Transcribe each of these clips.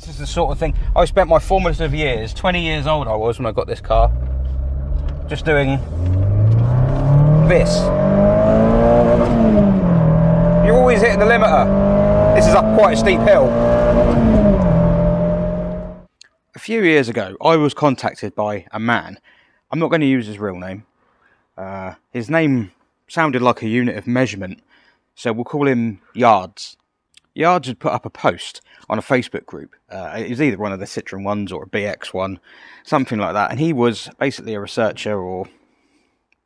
This is the sort of thing. I spent my formative years, 20 years old I was when I got this car, just doing this. You're always hitting the limiter. This is up quite a steep hill. A few years ago, I was contacted by a man. I'm not going to use his real name. His name sounded like a unit of measurement, so we'll call him Yards. Yards had put up a post on a Facebook group. It was either one of the Citroen ones or a BX one, something like that. And he was basically a researcher or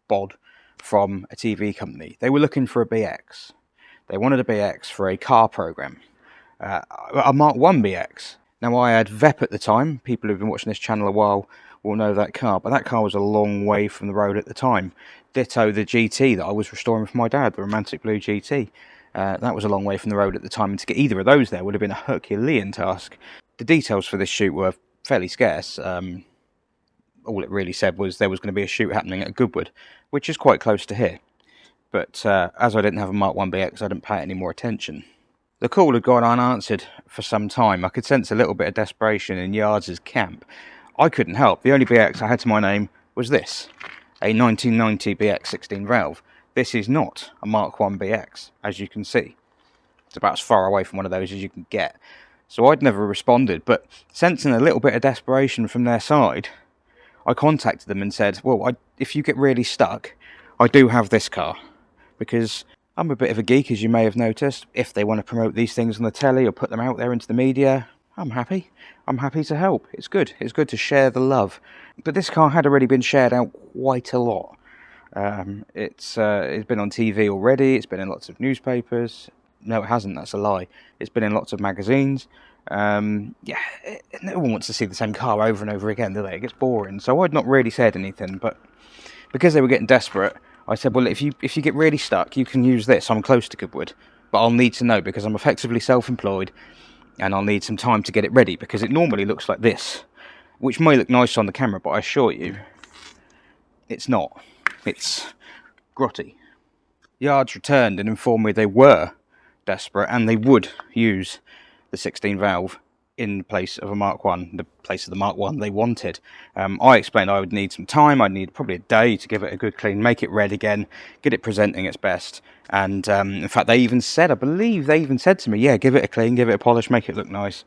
bod from a TV company. They were looking for a BX. They wanted a BX for a car program, a Mark 1 BX. Now, I had VEP at the time. People who've been watching this channel a while will know that car, but that car was a long way from the road at the time. Ditto the GT that I was restoring for my dad, the Romantic Blue GT. That was a long way from the road at the time, and to get either of those there would have been a Herculean task. The details for this shoot were fairly scarce. All it really said was there was going to be a shoot happening at Goodwood, which is quite close to here. But as I didn't have a Mark 1 BX, I didn't pay it any more attention. The call had gone unanswered for some time. I could sense a little bit of desperation in Yards' camp. I couldn't help. The only BX I had to my name was this, a 1990 BX 16 valve. This is not a Mark 1 BX, as you can see. It's about as far away from one of those as you can get. So I'd never responded, but sensing a little bit of desperation from their side, I contacted them and said, well, if you get really stuck, I do have this car. Because I'm a bit of a geek, as you may have noticed. If they want to promote these things on the telly or put them out there into the media, I'm happy. I'm happy to help. It's good. It's good to share the love. But this car had already been shared out quite a lot. It's been on TV already. It's been in lots of newspapers. No, it hasn't. That's a lie. It's been in lots of magazines. No one wants to see the same car over and over again, do they? It gets boring. So I'd not really said anything, but because they were getting desperate, I said, well, if you get really stuck, you can use this. I'm close to Goodwood, but I'll need to know because I'm effectively self-employed and I'll need some time to get it ready because it normally looks like this, which may look nice on the camera, but I assure you, it's not. It's grotty. Yards returned and informed me they were desperate and they would use the 16 valve in place of a Mark 1, the place of the Mark 1 they wanted. I explained I would need some time. I'd need probably a day to give it a good clean, make it red again, get it presenting its best. And in fact, they even said, I believe they even said to me, yeah, give it a clean, give it a polish, make it look nice.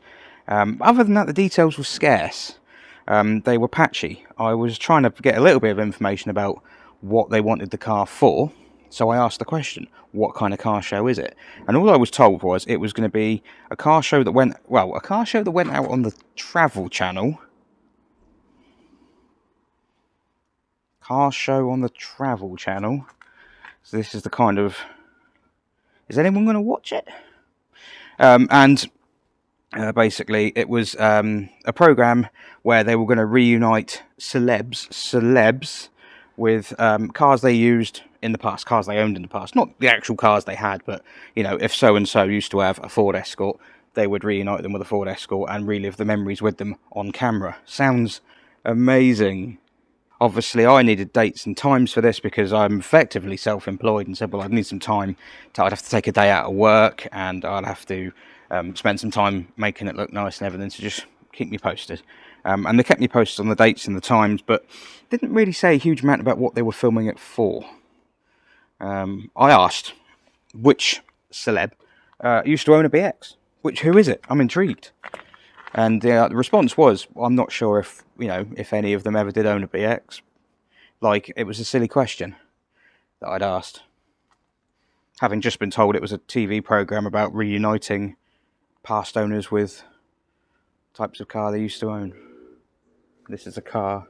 Other than that, the details were scarce. They were patchy. I was trying to get a little bit of information about what they wanted the car for. So I asked the question, what kind of car show is it? And all I was told was it was going to be a car show that went out on the Travel Channel. Car show on the Travel Channel. So this is the kind of... Is anyone going to watch it? Basically, it was a program where they were going to reunite celebs with cars they used in the past, cars they owned in the past. Not the actual cars they had, but, you know, if so-and-so used to have a Ford Escort, they would reunite them with a Ford Escort and relive the memories with them on camera. Sounds amazing. Obviously, I needed dates and times for this because I'm effectively self-employed and said, well, I'd need some time. I'd have to take a day out of work and I'd have to spend some time making it look nice and everything, so just keep me posted. And they kept me posted on the dates and the times, but didn't really say a huge amount about what they were filming it for. I asked which celeb used to own a BX. Who is it? I'm intrigued. And the response was, well, I'm not sure if any of them ever did own a BX. Like, it was a silly question that I'd asked. Having just been told it was a TV program about reuniting past owners with types of car they used to own. This is a car.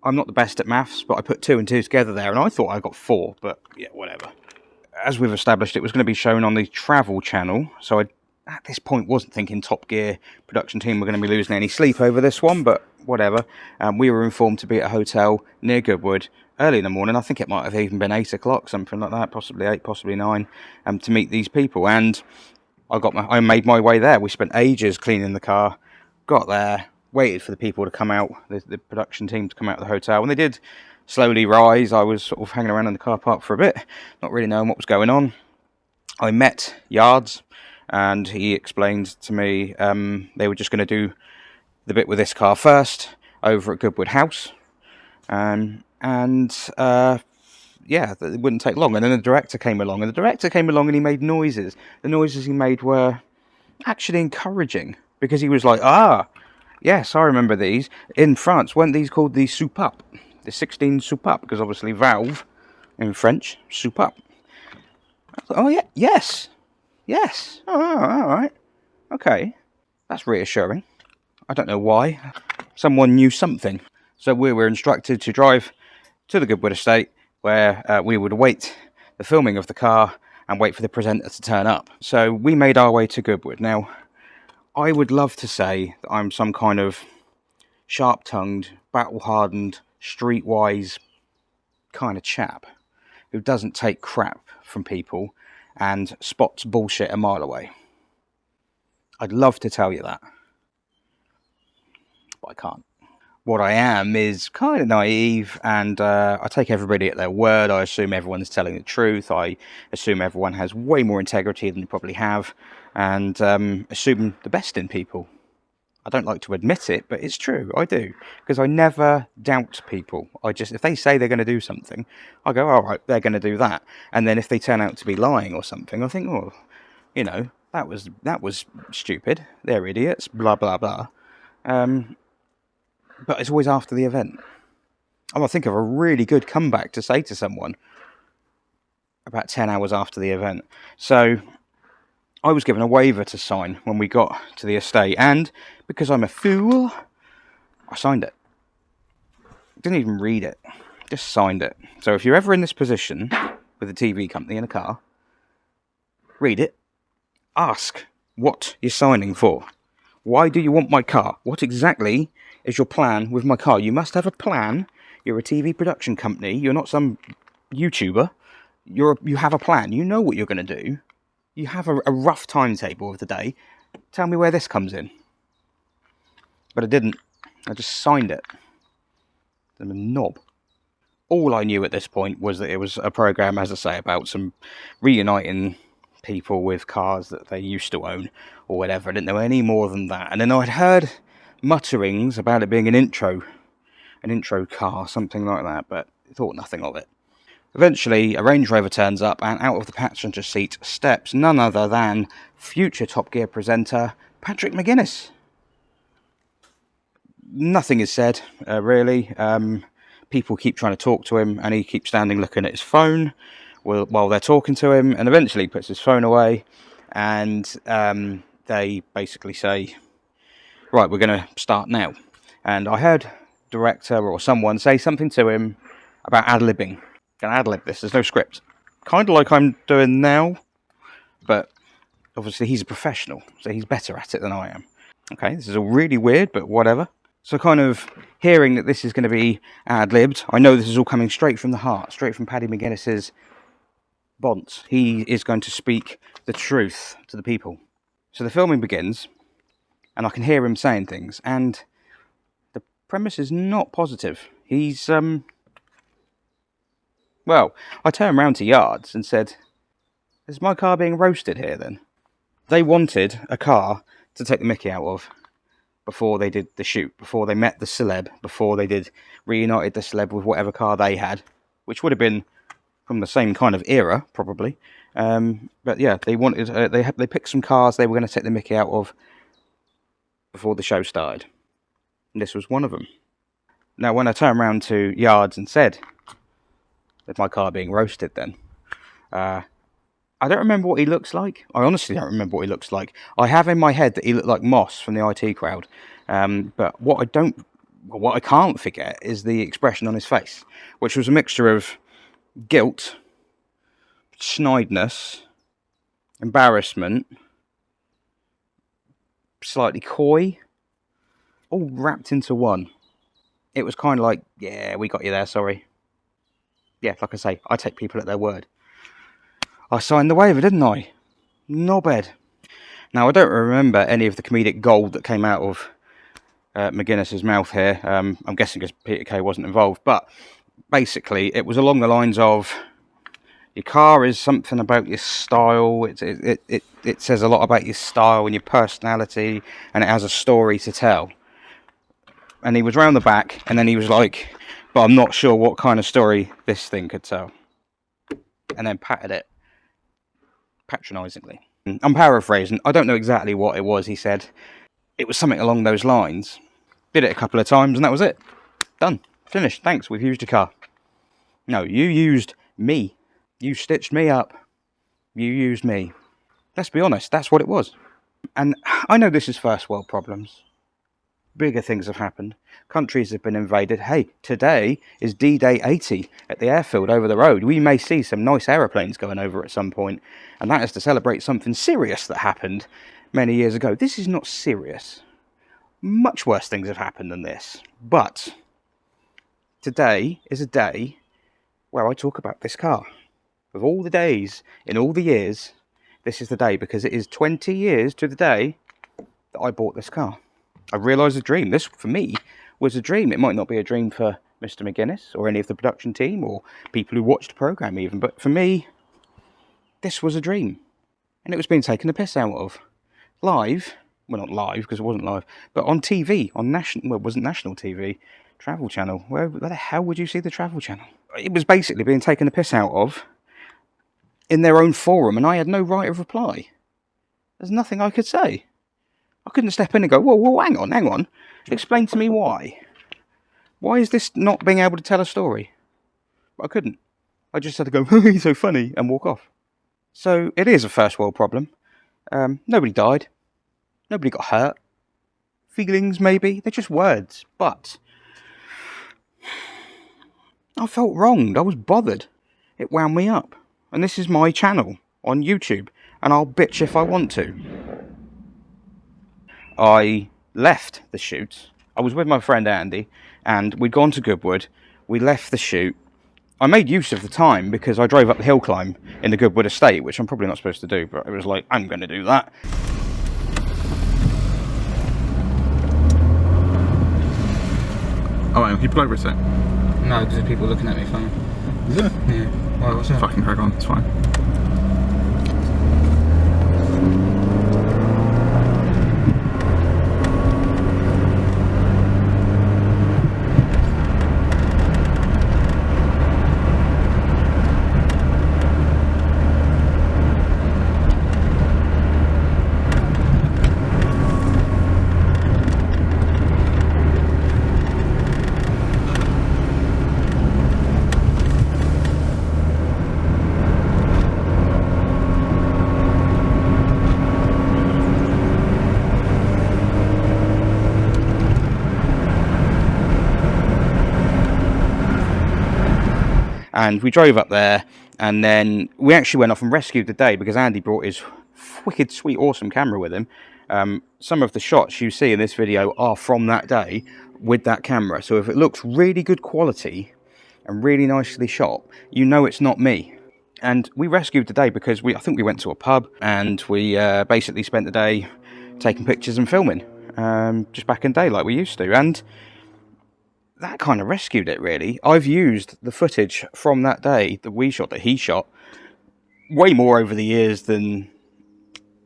I'm not the best at maths, but I put 2 and 2 together there, and I thought I got 4, but yeah, whatever. As we've established, it was going to be shown on the Travel Channel, so I, at this point, wasn't thinking Top Gear production team were going to be losing any sleep over this one, but whatever. We were informed to be at a hotel near Goodwood early in the morning. I think it might have even been 8 o'clock, something like that, possibly 8, possibly 9, to meet these people, and I made my way there. We spent ages cleaning the car, got there, waited for the people to come out, the production team to come out of the hotel. When they did slowly rise, I was sort of hanging around in the car park for a bit, not really knowing what was going on. I met Yards, and he explained to me they were just going to do the bit with this car first over at Goodwood House, and yeah, it wouldn't take long. And then the director came along, and he made noises. The noises he made were actually encouraging, because he was like, yes, I remember these. In France, weren't these called the soupapes? The 16 soupapes, because obviously valve in French, soupape. Oh, yeah, yes. Oh, all right. Okay, that's reassuring. I don't know why. Someone knew something. So we were instructed to drive to the Goodwood estate, where we would await the filming of the car and wait for the presenter to turn up. So we made our way to Goodwood. Now, I would love to say that I'm some kind of sharp-tongued, battle-hardened, streetwise kind of chap who doesn't take crap from people and spots bullshit a mile away. I'd love to tell you that, but I can't. What I am is kind of naive, and I take everybody at their word. I assume everyone's telling the truth. I assume everyone has way more integrity than they probably have, and assume the best in people. I don't like to admit it, but it's true. I do, because I never doubt people. If they say they're going to do something, I go, all right, they're going to do that. And then if they turn out to be lying or something, I think, oh, that was stupid. They're idiots. Blah blah blah. But it's always after the event. I think of a really good comeback to say to someone about 10 hours after the event. So I was given a waiver to sign when we got to the estate, and because I'm a fool, I signed it. Didn't even read it, just signed it. So if you're ever in this position with a TV company in a car, read it, ask what you're signing for. Why do you want my car? What exactly is your plan with my car? You must have a plan. You're a TV production company. You're not some YouTuber. You have a plan. You know what you're going to do. You have a rough timetable of the day. Tell me where this comes in. But I didn't. I just signed it. I'm a knob. All I knew at this point was that it was a program, as I say, about some reuniting people with cars that they used to own or whatever. I didn't know any more than that. And then I'd heard mutterings about it being an intro car, something like that, but I thought nothing of it. Eventually, a Range Rover turns up, and out of the passenger seat steps none other than future Top Gear presenter Patrick McGuinness. Nothing is said, really. People keep trying to talk to him, and he keeps standing looking at his phone while they're talking to him, and eventually puts his phone away, and they basically say, right, we're going to start now. And I heard director or someone say something to him about ad-libbing. Going to ad-lib this, there's no script. Kind of like I'm doing now, but obviously he's a professional, so he's better at it than I am. Okay, this is all really weird, but whatever. So kind of hearing that this is going to be ad-libbed, I know this is all coming straight from the heart, straight from Paddy McGuinness's bonds. He is going to speak the truth to the people. So the filming begins, and I can hear him saying things, and the premise is not positive. He's, well, I turned round to Yards and said, is my car being roasted here then? They wanted a car to take the mickey out of before they did the shoot, before they met the celeb, before they reunited the celeb with whatever car they had, which would have been from the same kind of era, probably. But yeah, they wanted, they picked some cars they were going to take the mickey out of before the show started. And this was one of them. Now, when I turned around to Yards and said, with my car being roasted then, I don't remember what he looks like. I honestly don't remember what he looks like. I have in my head that he looked like Moss from the IT Crowd. But what I can't forget is the expression on his face, which was a mixture of guilt, snideness, embarrassment, slightly coy, all wrapped into one. It was kind of like, yeah, we got you there, sorry. Yeah, like I say, I take people at their word. I signed the waiver, didn't I? Knobhead. Now, I don't remember any of the comedic gold that came out of McGuinness's mouth here. I'm guessing because Peter Kay wasn't involved. But basically, it was along the lines of, Your car is something about your style. It says a lot about your style and your personality, and it has a story to tell. And he was round the back, and then he was like, but I'm not sure what kind of story this thing could tell. And then patted it patronisingly. I'm paraphrasing. I don't know exactly what it was he said. It was something along those lines. Did it a couple of times, and that was it. Done. Finished. Thanks, we've used your car. No, you used me. You stitched me up. You used me. Let's be honest, that's what it was. And I know this is first world problems. Bigger things have happened. Countries have been invaded. Hey, today is D-Day 80 at the airfield over the road. We may see some nice aeroplanes going over at some point, and that is to celebrate something serious that happened many years ago. This is not serious. Much worse things have happened than this. But today is a day where I talk about this car. Of all the days, in all the years, this is the day, because it is 20 years to the day that I bought this car. I realised a dream. This, for me, was a dream. It might not be a dream for Mr. McGuinness or any of the production team or people who watched the programme even, but for me, this was a dream. And it was being taken the piss out of. Live, well, not live, because it wasn't live, but on TV, on national, well, it wasn't national TV, Travel Channel. Where the hell would you see the Travel Channel? It was basically being taken the piss out of in their own forum, and I had no right of reply. There's nothing I could say. I couldn't step in and go, whoa, hang on. Explain to me why. Why is this not being able to tell a story? But I couldn't. I just had to go, he's so funny, and walk off. So it is a first world problem. Nobody died. Nobody got hurt. Feelings, maybe. They're just words. But I felt wronged. I was bothered. It wound me up. And this is my channel on YouTube. And I'll bitch if I want to. I left the shoot. I was with my friend Andy, and we'd gone to Goodwood. We left the shoot. I made use of the time because I drove up the hill climb in the Goodwood estate, which I'm probably not supposed to do, but it was like, I'm going to do that. Oh, can you pull over a sec? No, because there's people looking at me funny. Is it? Yeah. Why, what's that? Fucking crack on, it's fine. And we drove up there, and then we actually went off and rescued the day because Andy brought his wicked, sweet, awesome camera with him. Some of the shots you see in this video are from that day with that camera. So if it looks really good quality and really nicely shot, you know it's not me. And we rescued the day because I think we went to a pub, and we basically spent the day taking pictures and filming, just back in the day like we used to. And that kind of rescued it, really. I've used the footage from that day that we shot, that he shot, way more over the years than,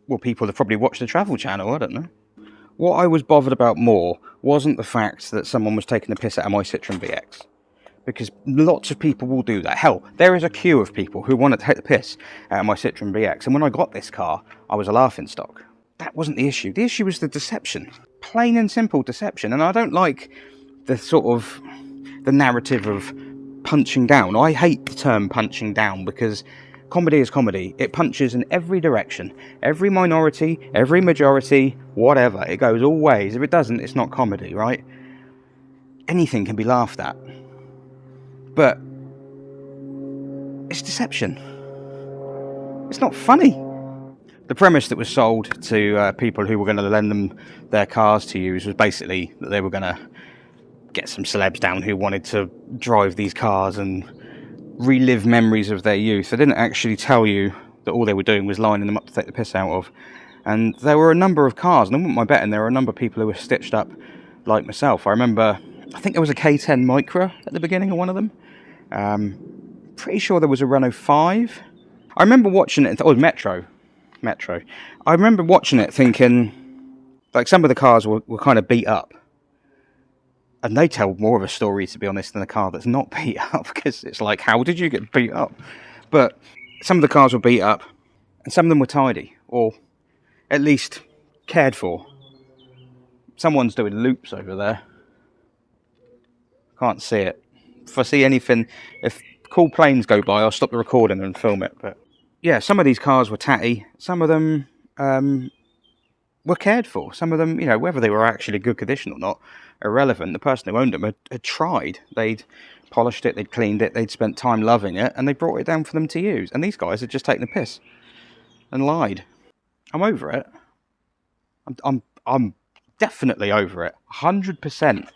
well, people have probably watched the Travel Channel, I don't know. What I was bothered about more wasn't the fact that someone was taking the piss out of my Citroen VX. Because lots of people will do that. Hell, there is a queue of people who want to take the piss out of my Citroen VX. And when I got this car, I was a laughingstock. That wasn't the issue. The issue was the deception. Plain and simple deception. And I don't like the sort of the narrative of punching down. I hate the term punching down because comedy is comedy. It punches in every direction. Every minority, every majority, whatever. It goes all ways. If it doesn't, it's not comedy, right? Anything can be laughed at. But it's deception. It's not funny. The premise that was sold to people who were going to lend them their cars to use was basically that they were going to get some celebs down who wanted to drive these cars and relive memories of their youth. They didn't actually tell you that all they were doing was lining them up to take the piss out of. And there were a number of cars, and I wouldn't mind betting there were a number of people who were stitched up like myself. I remember, I think there was a K10 Micra at the beginning of one of them. pretty sure there was a Renault 5. I remember watching it. Oh, Metro. I remember watching it thinking, like, some of the cars were kind of beat up. And they tell more of a story, to be honest, than a car that's not beat up. Because it's like, how did you get beat up? But some of the cars were beat up. And some of them were tidy. Or at least cared for. Someone's doing loops over there. Can't see it. If I see anything, if cool planes go by, I'll stop the recording and film it. But yeah, some of these cars were tatty. Some of them were cared for. Some of them, whether they were actually good condition or not, irrelevant. The person who owned them had tried. They'd polished it, they'd cleaned it, they'd spent time loving it, and they brought it down for them to use. And these guys had just taken the piss and lied. I'm over it. I'm definitely over it. 100%.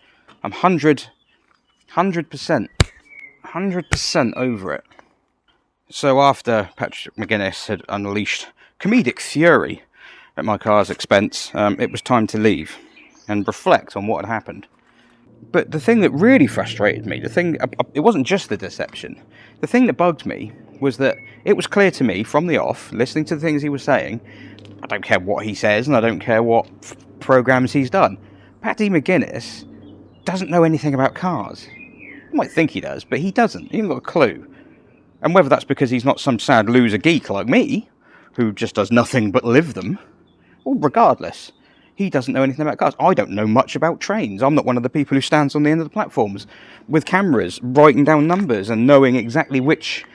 I'm 100% over it. So after Patrick McGuinness had unleashed comedic fury at my car's expense, it was time to leave and reflect on what had happened. But the thing that really frustrated me, it wasn't just the deception. The thing that bugged me was that it was clear to me from the off, listening to the things he was saying, I don't care what he says and I don't care what programs he's done. Patty McGuinness doesn't know anything about cars. You might think he does, but he doesn't. He hasn't got a clue. And whether that's because he's not some sad loser geek like me, who just does nothing but live them, well, regardless, he doesn't know anything about cars. I don't know much about trains. I'm not one of the people who stands on the end of the platforms with cameras, writing down numbers and knowing exactly which,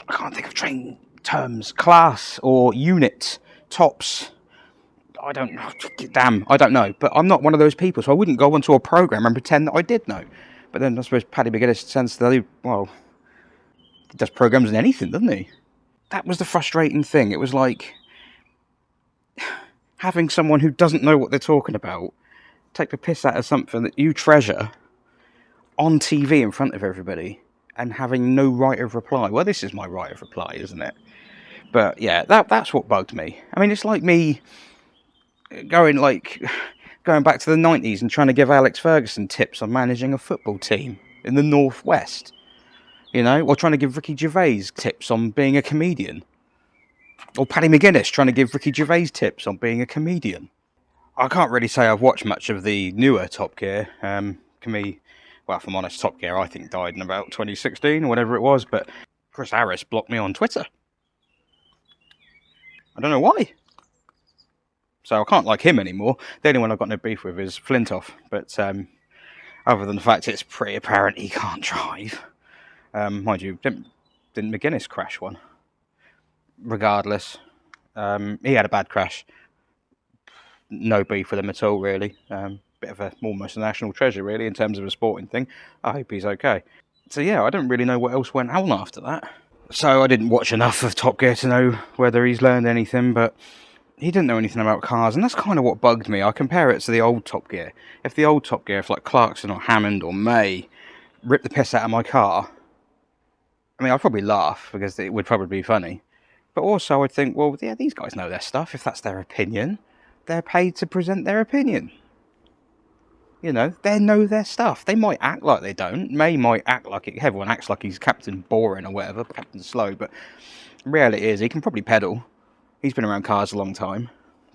I can't think of train terms, class or unit, tops. I don't know. Damn, I don't know. But I'm not one of those people, so I wouldn't go onto a program and pretend that I did know. But then I suppose Paddy McGuinness tends to, well, he does programs in anything, doesn't he? That was the frustrating thing. It was like having someone who doesn't know what they're talking about take the piss out of something that you treasure on TV in front of everybody and having no right of reply. Well, this is my right of reply, isn't it? But yeah, that's what bugged me. I mean, it's like me going back to the 90s and trying to give Alex Ferguson tips on managing a football team in the Northwest. Or trying to give Ricky Gervais tips on being a comedian. Or Paddy McGuinness trying to give Ricky Gervais tips on being a comedian. I can't really say I've watched much of the newer Top Gear. Well, if I'm honest, Top Gear I think died in about 2016 or whatever it was, but Chris Harris blocked me on Twitter. I don't know why. So I can't like him anymore. The only one I've got no beef with is Flintoff. But other than the fact it's pretty apparent he can't drive. Mind you, didn't McGuinness crash one? Regardless, he had a bad crash. No beef with him at all, really. Bit of almost a national treasure, really, in terms of a sporting thing. I hope he's okay. So yeah, I don't really know what else went on after that. So I didn't watch enough of Top Gear to know whether he's learned anything, but he didn't know anything about cars, and that's kind of what bugged me. I compare it to the old Top Gear. If the old Top Gear, if like Clarkson or Hammond or May ripped the piss out of my car, I mean, I'd probably laugh because it would probably be funny. But also I'd think, well, yeah, these guys know their stuff. If that's their opinion, they're paid to present their opinion. They know their stuff. They might act like they don't. May might act like it. Everyone acts like he's Captain Boring or whatever, Captain Slow. But the reality is he can probably pedal. He's been around cars a long time.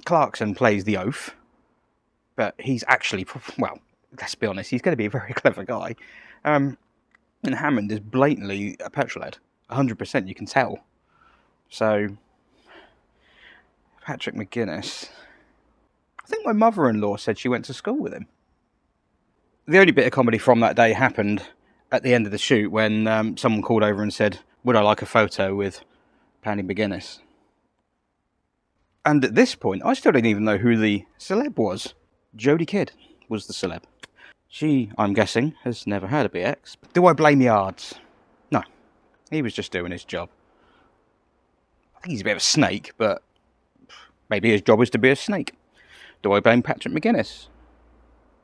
Clarkson plays the oaf. But he's actually, well, let's be honest, he's going to be a very clever guy. And Hammond is blatantly a petrolhead. 100%, you can tell. So, Patrick McGuinness. I think my mother-in-law said she went to school with him. The only bit of comedy from that day happened at the end of the shoot when someone called over and said, would I like a photo with Paddy McGuinness? And at this point, I still didn't even know who the celeb was. Jodie Kidd was the celeb. She, I'm guessing, has never heard of BX. Do I blame Yards? No. He was just doing his job. I think he's a bit of a snake, but maybe his job is to be a snake. Do I blame Patrick McGuinness?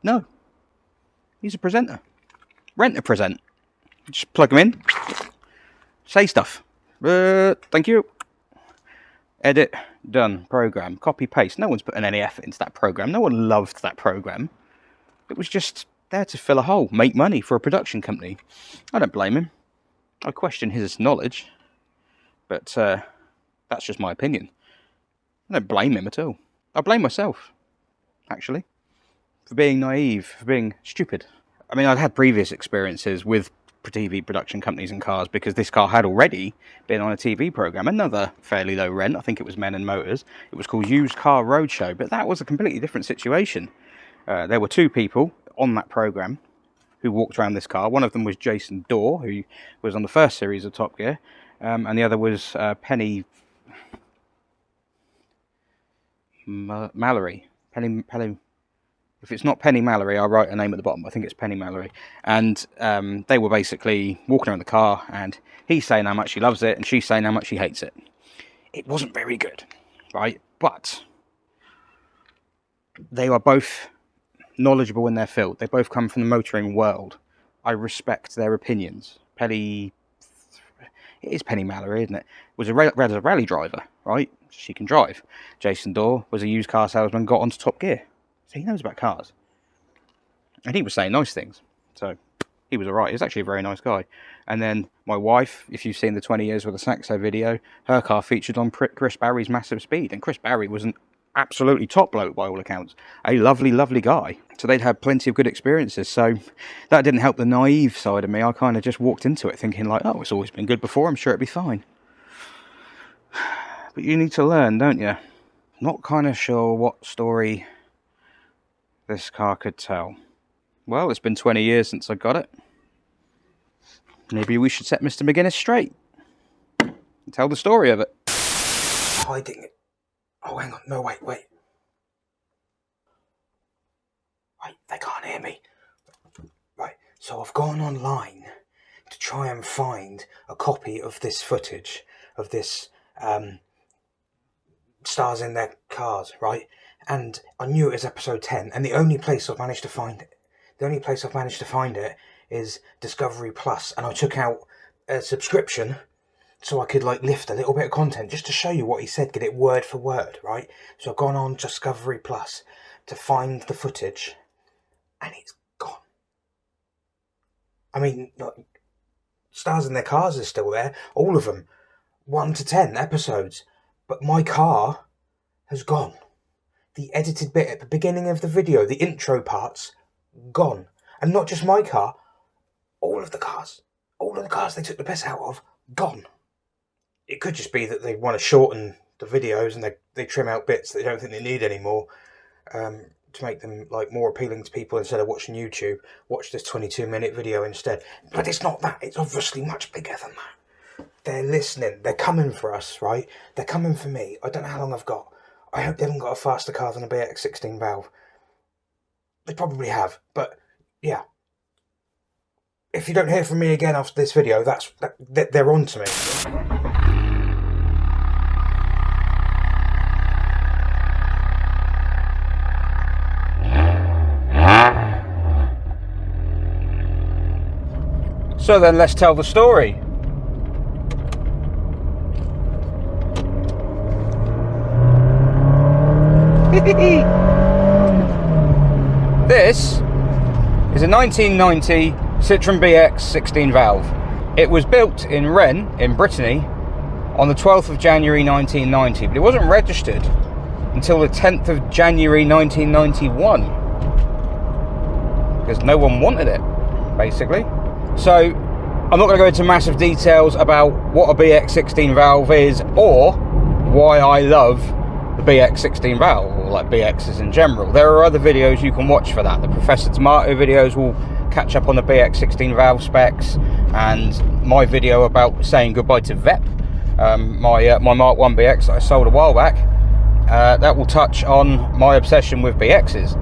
No. He's a presenter. Rent a present. Just plug him in. Say stuff. Thank you. Edit. Done. Program. Copy. Paste. No one's putting any effort into that program. No one loved that program. It was just there to fill a hole. Make money for a production company. I don't blame him. I question his knowledge, but that's just my opinion. I don't blame him at all. I blame myself, actually, for being naive, for being stupid. I mean, I'd had previous experiences with TV production companies and cars, because this car had already been on a TV programme, another fairly low rent. I think it was Men and Motors. It was called Used Car Roadshow, but that was a completely different situation. There were two people on that programme who walked around this car. One of them was Jason Dorr, who was on the first series of Top Gear, and the other was Penny Mallory. Penny. If it's not Penny Mallory, I'll write a name at the bottom. I think it's Penny Mallory. And they were basically walking around the car, and he's saying how much he loves it, and she's saying how much she hates it. It wasn't very good, right? But they are both knowledgeable in their field. They both come from the motoring world. I respect their opinions. It is Penny Mallory, isn't it? Was a rally driver, right? She can drive. Jason Dorr was a used car salesman, got onto Top Gear. So he knows about cars. And he was saying nice things. So he was alright. He's actually a very nice guy. And then my wife, if you've seen the 20 Years with a Saxo video, her car featured on Chris Barry's Massive Speed. And Chris Barry was an absolutely top bloke by all accounts. A lovely, lovely guy. So they'd had plenty of good experiences. So that didn't help the naive side of me. I kind of just walked into it thinking like, oh, it's always been good before. I'm sure it'd be fine. But you need to learn, don't you? Not kind of sure what story this car could tell. Well, it's been 20 years since I got it. Maybe we should set Mr. McGuinness straight and tell the story of it. Hiding it. Oh, hang on. No, wait. Wait, they can't hear me. Right, so I've gone online to try and find a copy of this footage of this Stars in Their Cars, right? And I knew it was episode 10, and the only place I've managed to find it is Discovery Plus, and I took out a subscription so I could like lift a little bit of content just to show you what he said, get it word for word, right? So I've gone on Discovery Plus to find the footage, and it's gone. I mean, like, Stars in Their Cars is still there, all of them, 1 to 10 episodes, but my car has gone. The edited bit at the beginning of the video, the intro parts, gone. And not just my car, all of the cars they took the piss out of, gone. It could just be that they want to shorten the videos and they trim out bits they don't think they need anymore to make them like more appealing to people. Instead of watching YouTube, watch this 22-minute video instead. But it's not that. It's obviously much bigger than that. They're listening. They're coming for us, right? They're coming for me. I don't know how long I've got. I hope they haven't got a faster car than a BX 16 valve. They probably have, but yeah. If you don't hear from me again after this video, they're on to me. So then let's tell the story. This is a 1990 Citroen BX 16 valve. It was built in Rennes, in Brittany, on the 12th of January 1990, but it wasn't registered until the 10th of January 1991 because no one wanted it, basically. So I'm not going to go into massive details about what a BX 16 valve is or why I love the BX 16 valve, or like BXs in general. There are other videos you can watch for that. The Professor Tomato videos will catch up on the BX 16 valve specs, and my video about saying goodbye to VEP, my Mark 1 BX that I sold a while back, that will touch on my obsession with BXs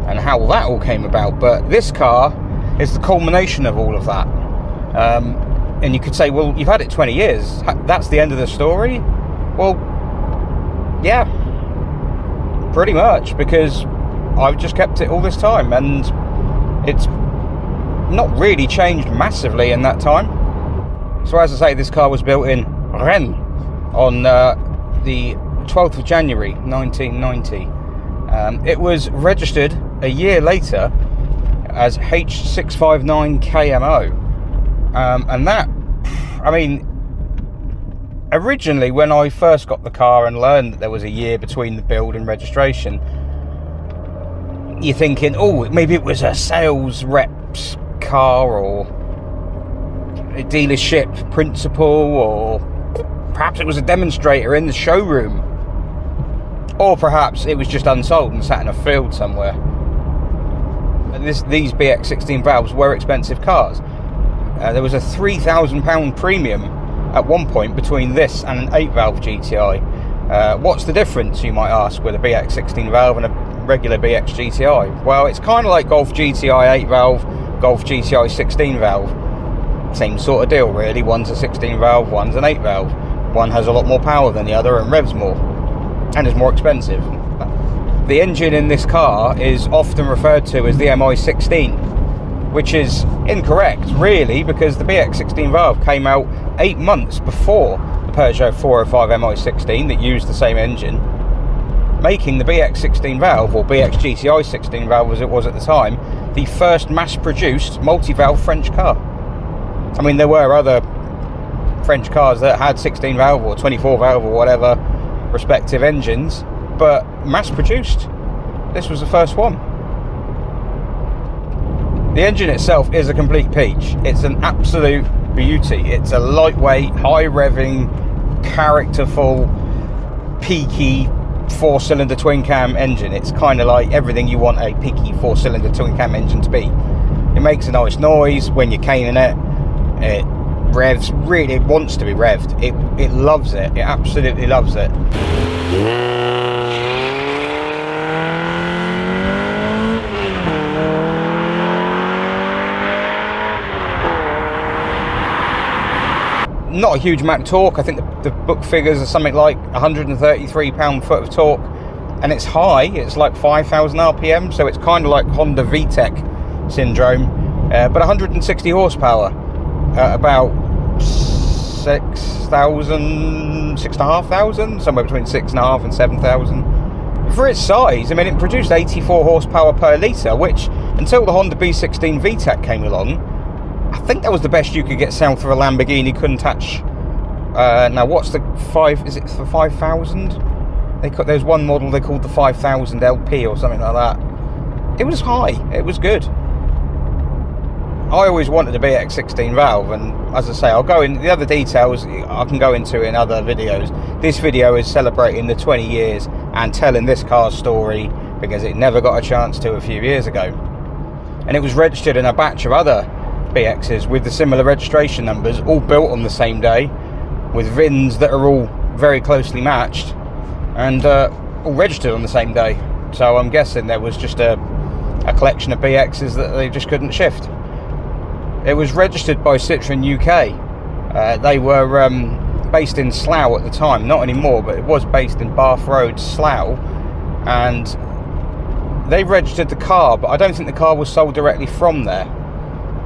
and how that all came about. But this car is the culmination of all of that. And you could say, well, you've had it 20 years. That's the end of the story? Well, yeah, pretty much, because I've just kept it all this time, and it's not really changed massively in that time. So as I say, this car was built in Rennes on the 12th of January 1990. It was registered a year later as H659KMO, and that I mean, originally when I first got the car and learned that there was a year between the build and registration, you're thinking, oh, maybe it was a sales rep's car or a dealership principal, or perhaps it was a demonstrator in the showroom, or perhaps it was just unsold and sat in a field somewhere. These BX16 valves were expensive cars. There was a £3,000 premium at one point between this and an 8-valve GTI. What's the difference, you might ask, with a BX16 valve and a regular BX GTI? Well, it's kind of like Golf GTI 8-valve, Golf GTI 16-valve. Same sort of deal, really. One's a 16-valve, one's an 8-valve. One has a lot more power than the other and revs more, and is more expensive. The engine in this car is often referred to as the MI16, which is incorrect, really, because the BX16 valve came out 8 months before the Peugeot 405 MI16 that used the same engine, making the BX16 valve, or BX GTI 16 valve as it was at the time, the first mass-produced multi-valve French car. I mean, there were other French cars that had 16 valve or 24 valve or whatever respective engines, but mass-produced. This was the first one. The engine itself is a complete peach. It's an absolute beauty. It's a lightweight, high-revving, characterful, peaky 4-cylinder twin-cam engine. It's kind of like everything you want a peaky 4-cylinder twin-cam engine to be. It makes a nice noise when you're caning it. It revs, really, it wants to be revved. It loves it. It absolutely loves it. Not a huge amount of torque. I think the book figures are something like 133 pound-foot of torque, and it's high. It's like 5,000 RPM, so it's kind of like Honda VTEC syndrome, but 160 horsepower, about 6,500, somewhere between 6,500 and 7,000. For its size, I mean, it produced 84 horsepower per litre, which, until the Honda B16 VTEC came along, I think that was the best you could get south of a Lamborghini Countach. Now, what's the 5? Is it the 5,000? There's one model they called the 5,000 LP or something like that. It was high. It was good. I always wanted a BX16 valve, and as I say, I'll go in the other details. I can go into in other videos. This video is celebrating the 20 years and telling this car's story because it never got a chance to a few years ago, and it was registered in a batch of other BXs with the similar registration numbers, all built on the same day, with VINs that are all very closely matched, and all registered on the same day. So I'm guessing there was just a collection of BXs that they just couldn't shift. It was registered by Citroen UK. They were based in Slough at the time, not anymore, but it was based in Bath Road, Slough, and they registered the car, but I don't think the car was sold directly from there.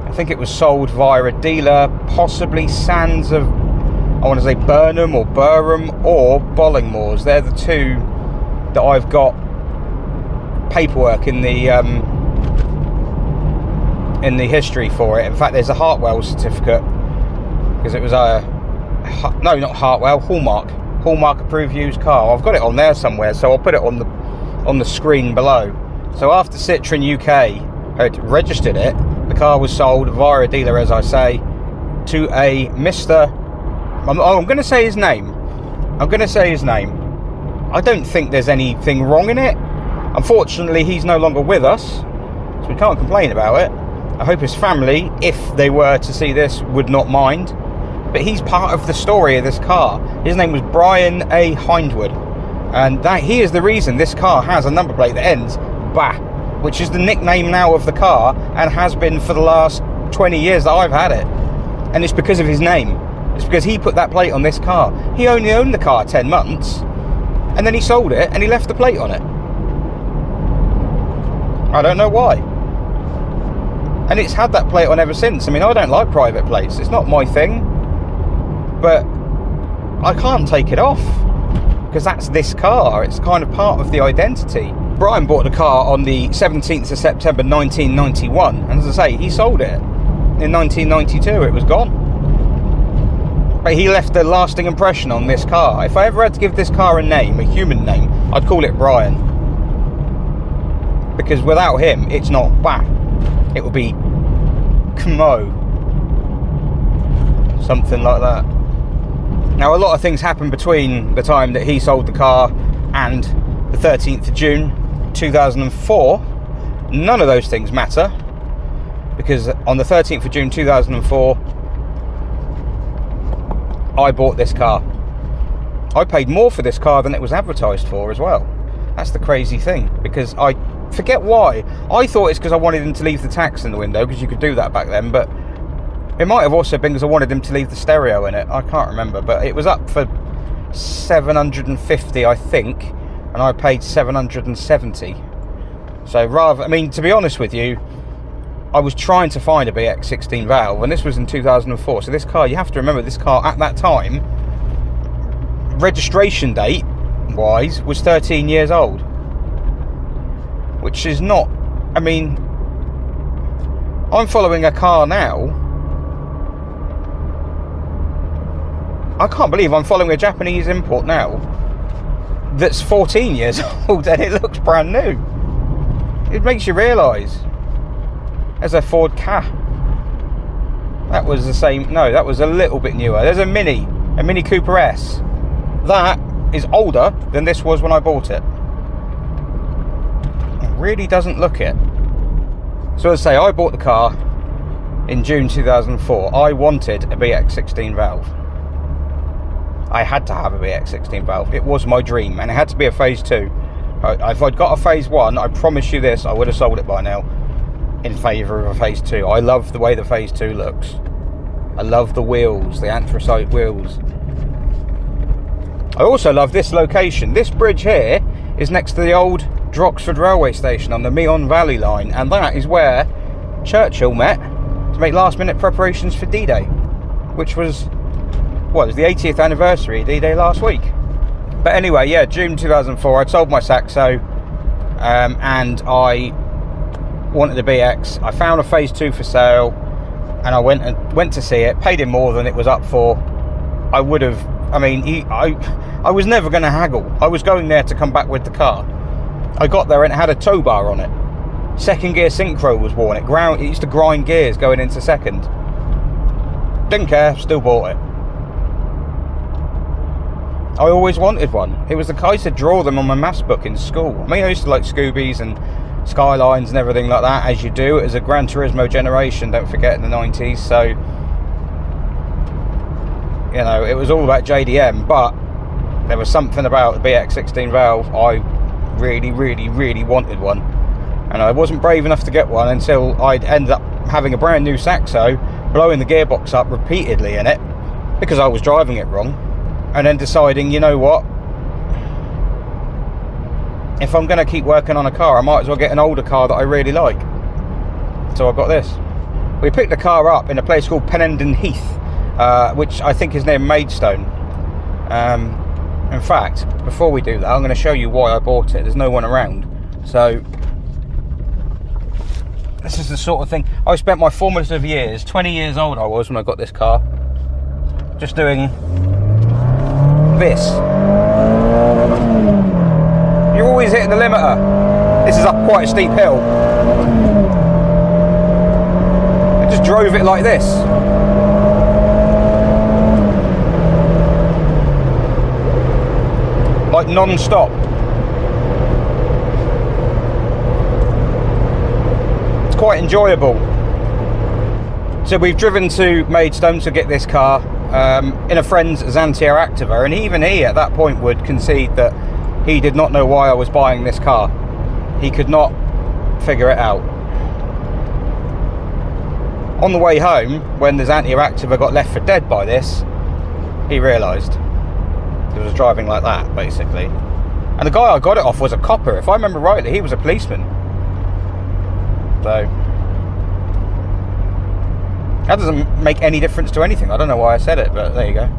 I think it was sold via a dealer, possibly Sands of, I want to say Burnham or Burham or Bollingmoors. They're the two that I've got paperwork in the history for it. In fact, there's a Hartwell certificate, because it was no, not Hartwell, Hallmark approved used car. I've got it on there somewhere, so I'll put it on the screen below. So after Citroen UK had registered it, the car was sold via a dealer, as I say, to a Mr. I'm going to say his name. I don't think there's anything wrong in it. Unfortunately, he's no longer with us, so we can't complain about it. I hope his family, if they were to see this, would not mind. But he's part of the story of this car. His name was Brian A. Hindwood, and he is the reason this car has a number plate that ends BA, which is the nickname now of the car, and has been for the last 20 years that I've had it. And it's because of his name. It's because he put that plate on this car. He only owned the car 10 months, and then he sold it, and he left the plate on it. I don't know why. And it's had that plate on ever since. I mean, I don't like private plates. It's not my thing. But I can't take it off, because that's this car. It's kind of part of the identity. Brian bought the car on the 17th of September 1991, and as I say, he sold it in 1992. It was gone. But he left a lasting impression on this car. If I ever had to give this car a name, a human name, I'd call it Brian. Because without him, it's not back. It would be Kmo. Something like that. Now, a lot of things happened between the time that he sold the car and the 13th of June 2004. None of those things matter, because on the 13th of June 2004, I bought this car. I paid more for this car than it was advertised for as well. That's the crazy thing, because I forget why. I thought it's because I wanted him to leave the tax in the window, because you could do that back then, but it might have also been because I wanted him to leave the stereo in it. I can't remember, but it was up for 750, I think, and I paid 770. So rather, I mean, to be honest with you, I was trying to find a BX16 valve, and this was in 2004. So this car, you have to remember, this car at that time, registration date wise, was 13 years old, which is not, I mean, I'm following a car now. I can't believe I'm following a Japanese import now that's 14 years old and it looks brand new. It makes you realise. There's a Ford Ka. That was the same. No, that was a little bit newer. There's a Mini Cooper S. That is older than this was when I bought it. It really doesn't look it. So as I say, I bought the car in June 2004. I wanted a BX16 valve. I had to have a BX16 valve. It was my dream, and it had to be a phase 2. If I'd got a phase 1, I promise you this, I would have sold it by now in favour of a phase 2. I love the way the phase 2 looks. I love the wheels, the anthracite wheels. I also love this location. This bridge here is next to the old Droxford railway station on the Meon Valley line, and that is where Churchill met to make last minute preparations for D-Day, which was, well, it was the 80th anniversary of D-Day last week. But anyway, yeah, June 2004, I'd sold my Saxo, and I wanted a BX. I found a phase 2 for sale, and I went to see it, paid him more than it was up for. I would have, I mean, I was never going to haggle. I was going there to come back with the car. I got there and it had a tow bar on it. Second gear synchro was worn. It used to grind gears going into second. Didn't care, still bought it. I always wanted one. It was the car, I used to draw them on my maths book in school. I mean, I used to like Scoobies and Skylines and everything like that, as you do. It was a Gran Turismo generation, don't forget, in the 90s. So, you know, it was all about JDM, but there was something about the BX16 valve. I really, really, really wanted one. And I wasn't brave enough to get one until I'd ended up having a brand new Saxo, blowing the gearbox up repeatedly in it, because I was driving it wrong. And then deciding, you know what, if I'm going to keep working on a car, I might as well get an older car that I really like. So I got this. We picked the car up in a place called Pennenden Heath, which I think is near Maidstone. In fact, before we do that, I'm going to show you why I bought it. There's no one around. So this is the sort of thing. I spent my formative years, 20 years old I was when I got this car, just doing this. You're always hitting the limiter. This is up quite a steep hill. I just drove it like this. Like non-stop. It's quite enjoyable. So we've driven to Maidstone to get this car in a friend's Xantier Activa, and even he at that point would concede that he did not know why I was buying this car. He could not figure it out. On the way home, when the Xantier Activa got left for dead by this, he realised. He was driving like that, basically. And the guy I got it off was a copper. If I remember rightly, he was a policeman. So that doesn't make any difference to anything. I don't know why I said it, but there you go.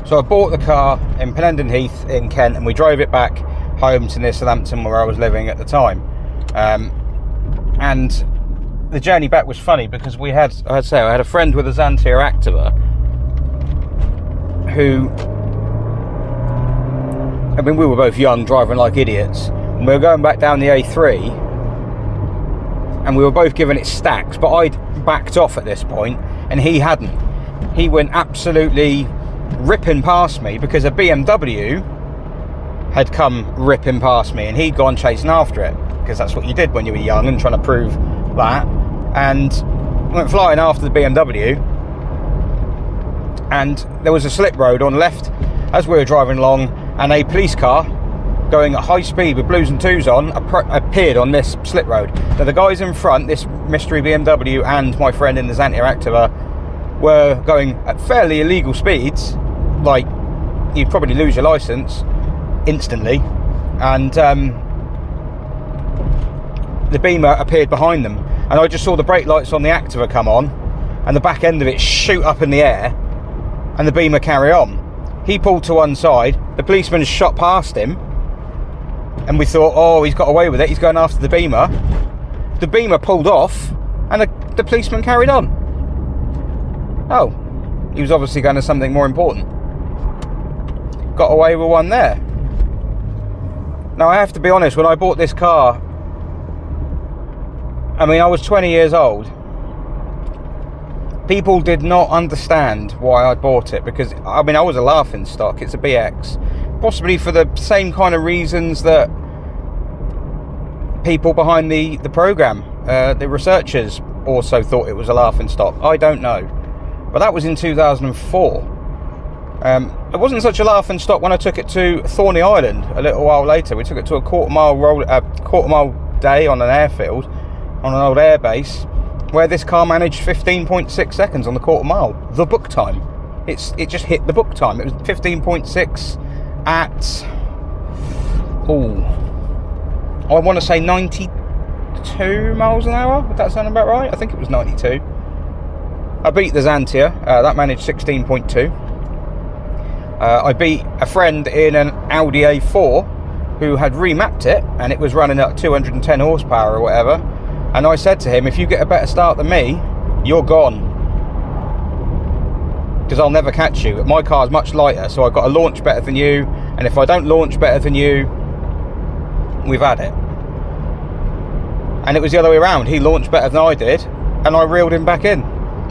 So I bought the car in Pennenden Heath in Kent, and we drove it back home to near Southampton, where I was living at the time. And the journey back was funny because I had a friend with a Xantier Activa, who, I mean, we were both young, driving like idiots, and we were going back down the A3, and we were both giving it stacks, but I'd backed off at this point, and he hadn't. He went absolutely ripping past me because a BMW had come ripping past me, and he'd gone chasing after it, because that's what you did when you were young and trying to prove that, and went flying after the BMW. And there was a slip road on the left as we were driving along, and a police car going at high speed with blues and twos on appeared on this slip road. Now the guys in front, this mystery BMW and my friend in the Xantia Activa, were going at fairly illegal speeds, like you'd probably lose your license instantly, and the Beamer appeared behind them, and I just saw the brake lights on the Activa come on and the back end of it shoot up in the air, and the Beamer carry on. He pulled to one side, the policeman shot past him, and we thought, oh, he's got away with it, he's going after the Beamer. The Beamer pulled off, and the policeman carried on. Oh, he was obviously going to something more important. Got away with one there. Now I have to be honest, when I bought this car, I mean, I was 20 years old. People did not understand why I bought it, because, I mean, I was a laughing stock. It's a BX. Possibly for the same kind of reasons that people behind the program, the researchers, also thought it was a laughing stock. I don't know. But that was in 2004. It wasn't such a laughing stock when I took it to Thorney Island a little while later. We took it to a quarter mile day on an airfield, on an old air base, where this car managed 15.6 seconds on the quarter mile. The book time. It just hit the book time. It was 15.6 at, I want to say 92 miles an hour. Would that sound about right? I think it was 92. I beat the Xantia. That managed 16.2. I beat a friend in an Audi A4 who had remapped it, and it was running at 210 horsepower or whatever. And I said to him, if you get a better start than me, you're gone, because I'll never catch you. My car's much lighter, so I've got to launch better than you, and if I don't launch better than you, we've had it. And it was the other way around. He launched better than I did, and I reeled him back in.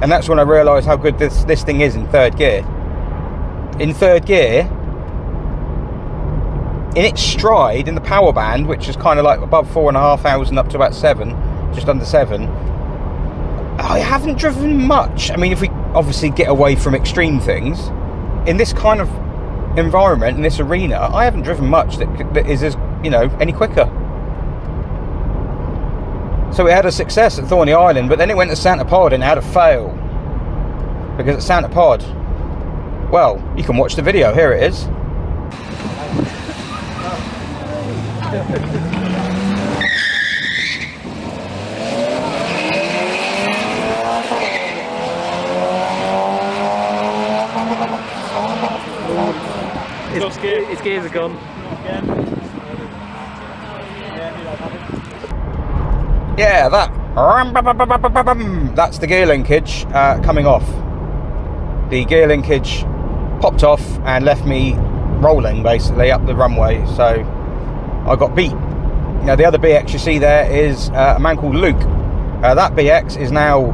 And that's when I realised how good this thing is in third gear. In third gear, in its stride, in the power band, which is kind of like above 4,500 up to about 7, just under 7, I haven't driven much. I mean, if we obviously get away from extreme things, in this kind of environment, in this arena, I haven't driven much that is, as you know, any quicker. So it had a success at Thorney Island, but then it went to Santa Pod and it had a fail. Because at Santa Pod, well, you can watch the video, here it is. His gears are gone. Yeah, that's the gear linkage coming off. The gear linkage popped off and left me rolling basically up the runway, so I got beat. Now the other BX you see there is a man called Luke. That BX is now,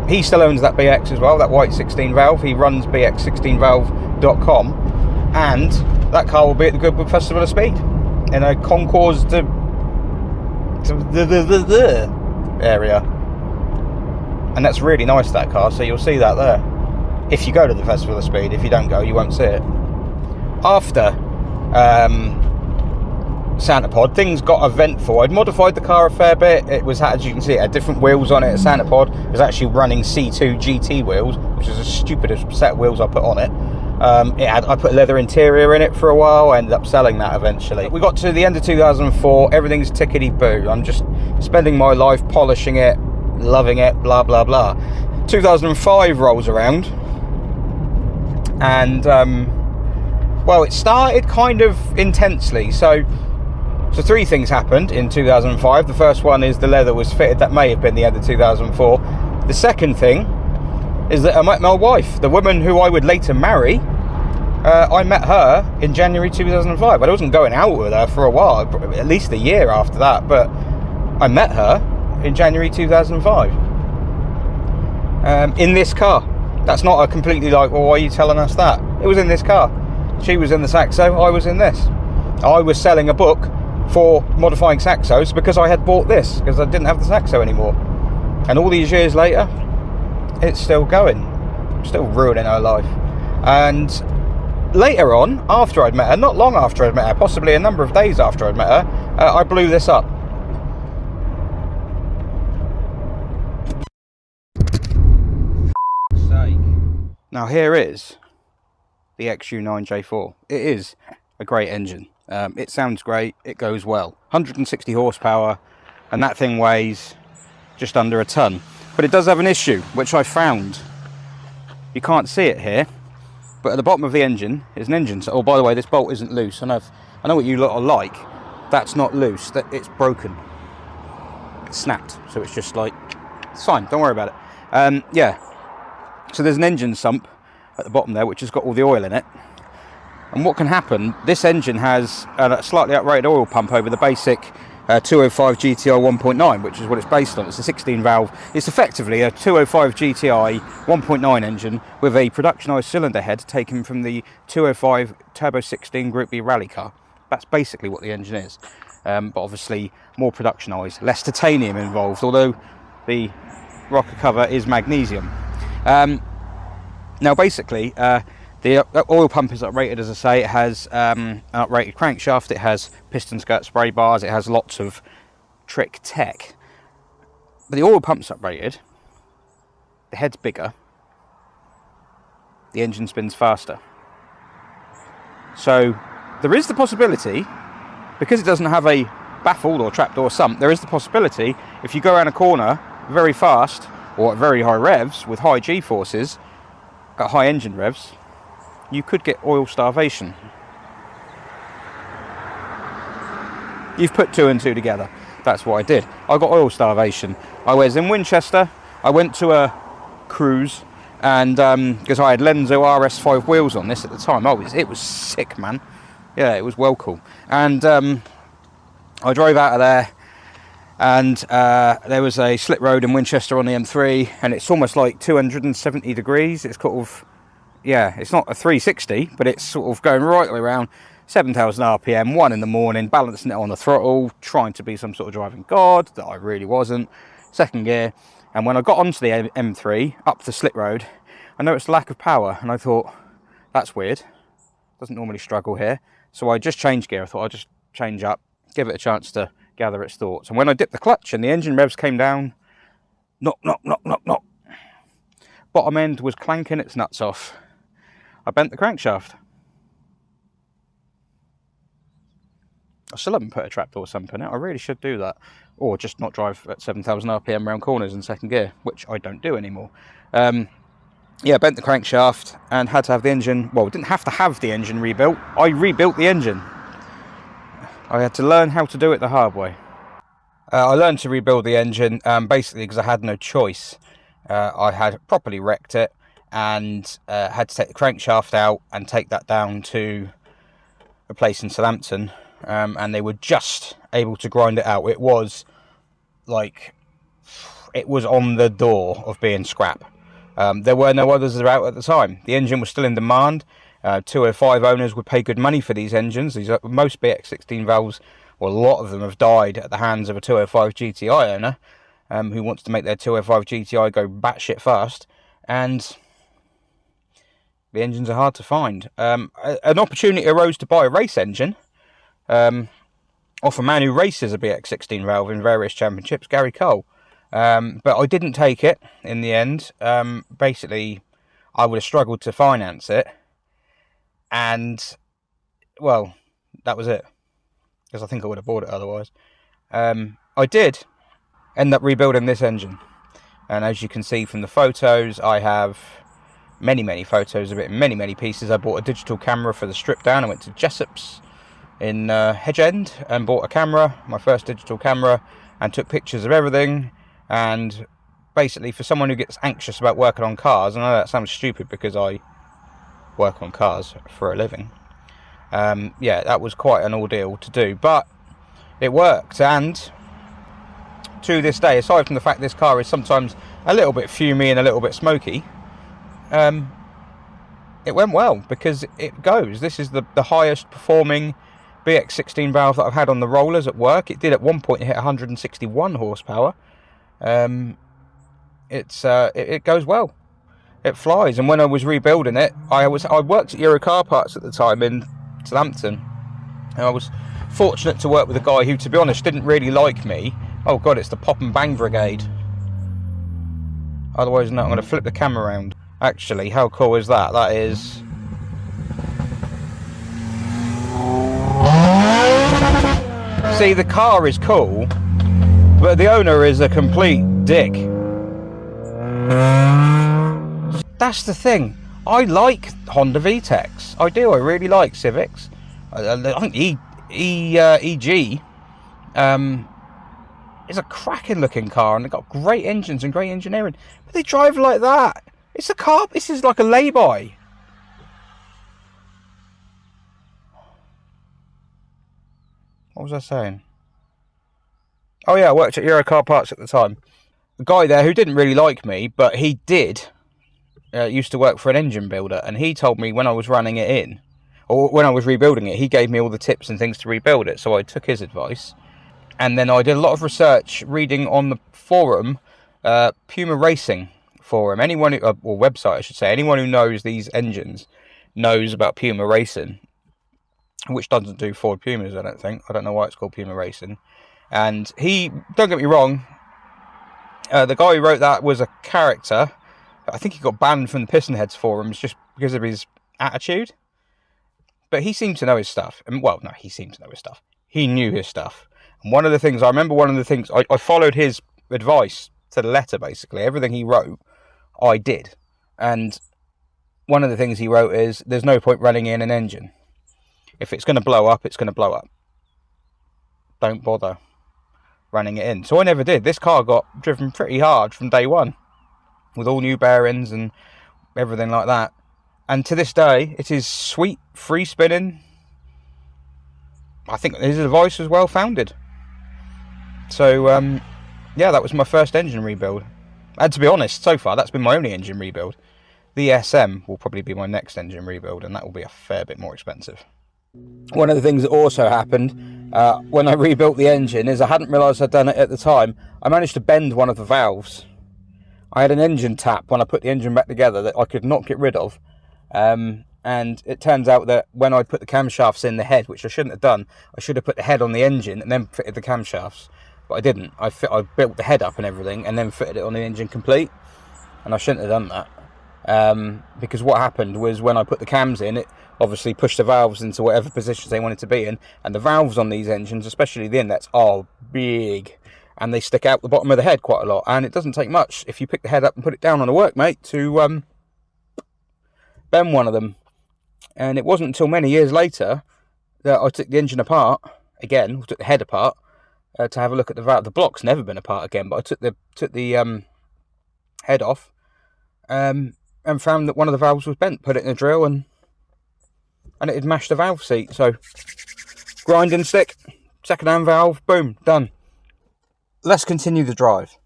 he still owns that BX as well, that white 16 valve. He runs bx16valve.com, and that car will be at the Goodwood Festival of Speed in a concours de area, and that's really nice, that car, so you'll see that there if you go to the Festival of Speed. If you don't go, you won't see it. After Santa Pod, things got eventful. I'd modified the car a fair bit. It was, as you can see, it had different wheels on it at Santa Pod. It was actually running C2 GT wheels, which is the stupidest set of wheels I put on it. I put a leather interior in it for a while. I ended up selling that eventually. We got to the end of 2004, everything's tickety-boo. I'm just spending my life polishing it, loving it, blah, blah, blah. 2005 rolls around, and, well, it started kind of intensely. So three things happened in 2005. The first one is the leather was fitted. That may have been the end of 2004. The second thing is that I met my wife, the woman who I would later marry. I met her in January 2005. I wasn't going out with her for a while, at least a year after that, but I met her in January 2005. In this car. That's not a completely like, well, why are you telling us that? It was in this car. She was in the Saxo, I was in this. I was selling a book for modifying Saxos because I had bought this, because I didn't have the Saxo anymore. And all these years later, it's still going. Still ruining her life. And later on, after I'd met her, not long after I'd met her, possibly a number of days after I'd met her, I blew this up. Now here is the XU9J4. It is a great engine. It sounds great, it goes well. 160 horsepower, and that thing weighs just under a ton. But it does have an issue, which I found. You can't see it here, but at the bottom of the engine is an engine. Oh, by the way, this bolt isn't loose. I know what you lot are like. That's not loose, it's broken. It's snapped, so it's just like, it's fine, don't worry about it. Yeah. So there's an engine sump at the bottom there, which has got all the oil in it. And what can happen, this engine has a slightly uprated oil pump over the basic 205 GTI 1.9, which is what it's based on. It's a 16 valve. It's effectively a 205 GTI 1.9 engine with a productionised cylinder head taken from the 205 Turbo 16 Group B rally car. That's basically what the engine is. But obviously more productionised, less titanium involved, although the rocker cover is magnesium. Now basically the oil pump is uprated, as I say. It has an uprated crankshaft, it has piston skirt spray bars, it has lots of trick tech. But the oil pump's uprated, the head's bigger, the engine spins faster. So there is the possibility, because it doesn't have a baffle or trapdoor sump, there is the possibility if you go around a corner very fast or at very high revs with high G-forces, at high engine revs, you could get oil starvation. You've put two and two together. That's what I did. I got oil starvation. I was in Winchester. I went to a cruise, and because I had Lenzo RS5 wheels on this at the time, it was sick, man. Yeah, it was well cool. And I drove out of there, and there was a slip road in Winchester on the M3, and it's almost like 270 degrees. It's kind of, yeah, it's not a 360, but it's sort of going right the way around, 7,000 RPM, 1 in the morning, balancing it on the throttle, trying to be some sort of driving god that I really wasn't. Second gear, and when I got onto the M3 up the slip road, I noticed a lack of power, and I thought, that's weird. Doesn't normally struggle here. So I just changed gear. I thought I'd just change up, give it a chance to gather its thoughts. And when I dipped the clutch and the engine revs came down, knock, knock, knock, knock, knock. Bottom end was clanking its nuts off. I bent the crankshaft. I still haven't put a trapdoor sump in it. I really should do that. Or just not drive at 7,000 RPM round corners in second gear, which I don't do anymore. Yeah, bent the crankshaft and had to have the engine, well, didn't have to have the engine rebuilt. I rebuilt the engine. I had to learn how to do it the hard way. I learned to rebuild the engine basically because I had no choice. I had properly wrecked it and had to take the crankshaft out and take that down to a place in Southampton, and they were just able to grind it out. It was like, it was on the door of being scrap. There were no others out at the time. The engine was still in demand. 205 owners would pay good money for these engines. Most BX16 valves, well, a lot of them have died at the hands of a 205 GTI owner who wants to make their 205 GTI go batshit fast, and the engines are hard to find. An opportunity arose to buy a race engine off a man who races a BX16 valve in various championships, Gary Cole. But I didn't take it in the end. Basically, I would have struggled to finance it. And, well, that was it. Because I think I would have bought it otherwise. I did end up rebuilding this engine. And as you can see from the photos, I have many, many photos of it in many, many pieces. I bought a digital camera for the strip down. I went to Jessop's in Hedge End and bought a camera, my first digital camera, and took pictures of everything. And basically, for someone who gets anxious about working on cars, I know that sounds stupid because I work on cars for a living. Yeah, that was quite an ordeal to do, but it worked. And to this day, aside from the fact this car is sometimes a little bit fumey and a little bit smoky, it went well because it goes. This is the highest performing BX16 valve that I've had on the rollers at work. It did at one point hit 161 horsepower. It goes well. It flies. And when I was rebuilding it, I worked at Car Parts at the time in Southampton, and I was fortunate to work with a guy who, to be honest, didn't really like me. Oh god, it's the pop and bang brigade. Otherwise, no, I'm going to flip the camera around. Actually, how cool is that? That is... See, the car is cool, but the owner is a complete dick. That's the thing. I like Honda VTECs. I do. I really like Civics. I think EG is a cracking looking car, and they've got great engines and great engineering. But they drive like that. It's a car. This is like a lay-by. What was I saying? Oh yeah, I worked at Car Parts at the time. A guy there who didn't really like me, but he did used to work for an engine builder, and he told me when I was running it in, or when I was rebuilding it, he gave me all the tips and things to rebuild it, so I took his advice. And then I did a lot of research reading on the forum, Puma Racing forum. Anyone who, or website I should say, anyone who knows these engines knows about Puma Racing, which doesn't do Ford Pumas, I don't think. I don't know why it's called Puma Racing. And he, don't get me wrong, the guy who wrote that was a character. I think he got banned from the Pistonheads forums just because of his attitude. But he seemed to know his stuff. And, well, no, he seemed to know his stuff. He knew his stuff. And one of the things, I followed his advice to the letter, basically. Everything he wrote, I did. And one of the things he wrote is, there's no point running in an engine. If it's going to blow up, it's going to blow up. Don't bother running it in. So I never did. This car got driven pretty hard from day one, with all new bearings and everything like that. And to this day, it is sweet, free spinning. I think his advice was well founded. So, yeah, that was my first engine rebuild. And to be honest, so far, that's been my only engine rebuild. The SM will probably be my next engine rebuild, and that will be a fair bit more expensive. One of the things that also happened when I rebuilt the engine is I hadn't realised I'd done it at the time. I managed to bend one of the valves. I had an engine tap when I put the engine back together that I could not get rid of. And it turns out that when I put the camshafts in the head, which I shouldn't have done, I should have put the head on the engine and then fitted the camshafts. But I didn't. I built the head up and everything and then fitted it on the engine complete. And I shouldn't have done that. Because what happened was when I put the cams in, it obviously pushed the valves into whatever positions they wanted to be in. And the valves on these engines, especially the inlets, are big. And they stick out the bottom of the head quite a lot. And it doesn't take much if you pick the head up and put it down on a workmate to bend one of them. And it wasn't until many years later that I took the engine apart again, took the head apart to have a look at the valve. The block's never been apart again, but I took the head off and found that one of the valves was bent. Put it in a drill and it had mashed the valve seat. So grinding stick, second-hand valve, boom, done. Let's continue the drive.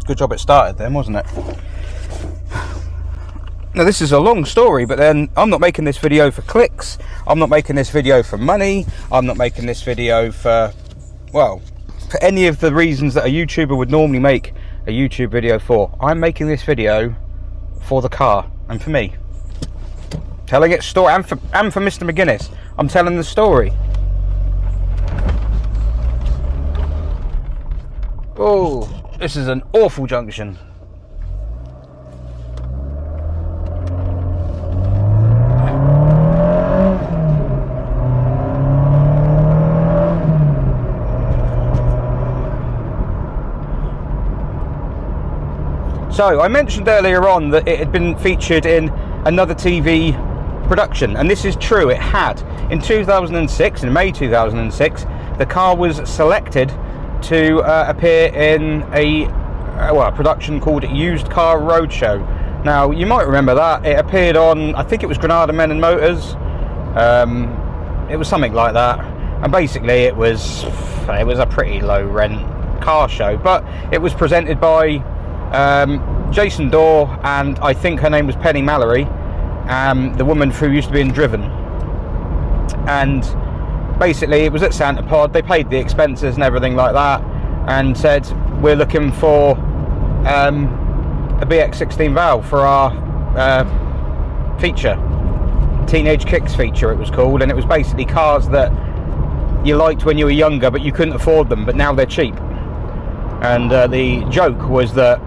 Good job it started then, wasn't it? Now this is a long story, but then I'm not making this video for clicks. I'm not making this video for money. I'm not making this video for, well, for any of the reasons that a YouTuber would normally make a YouTube video for. I'm making this video for the car and for me. Telling its story, and for Mr. McGuinness. I'm telling the story. Oh, this is an awful junction. So, I mentioned earlier on that it had been featured in another TV production, and this is true, it had. In 2006, in May 2006, the car was selected to appear in a production called Used Car Roadshow. Now, you might remember that. It appeared on, I think it was Granada Men and Motors. It was something like that. And basically it was a pretty low rent car show. But it was presented by Jason Dorr, and I think her name was Penny Mallory, the woman who used to be in Driven. And basically it was at Santa Pod. They paid the expenses and everything like that, and said, we're looking for a BX16 valve for our feature, Teenage Kicks feature it was called. And it was basically cars that you liked when you were younger but you couldn't afford them, but now they're cheap. And the joke was that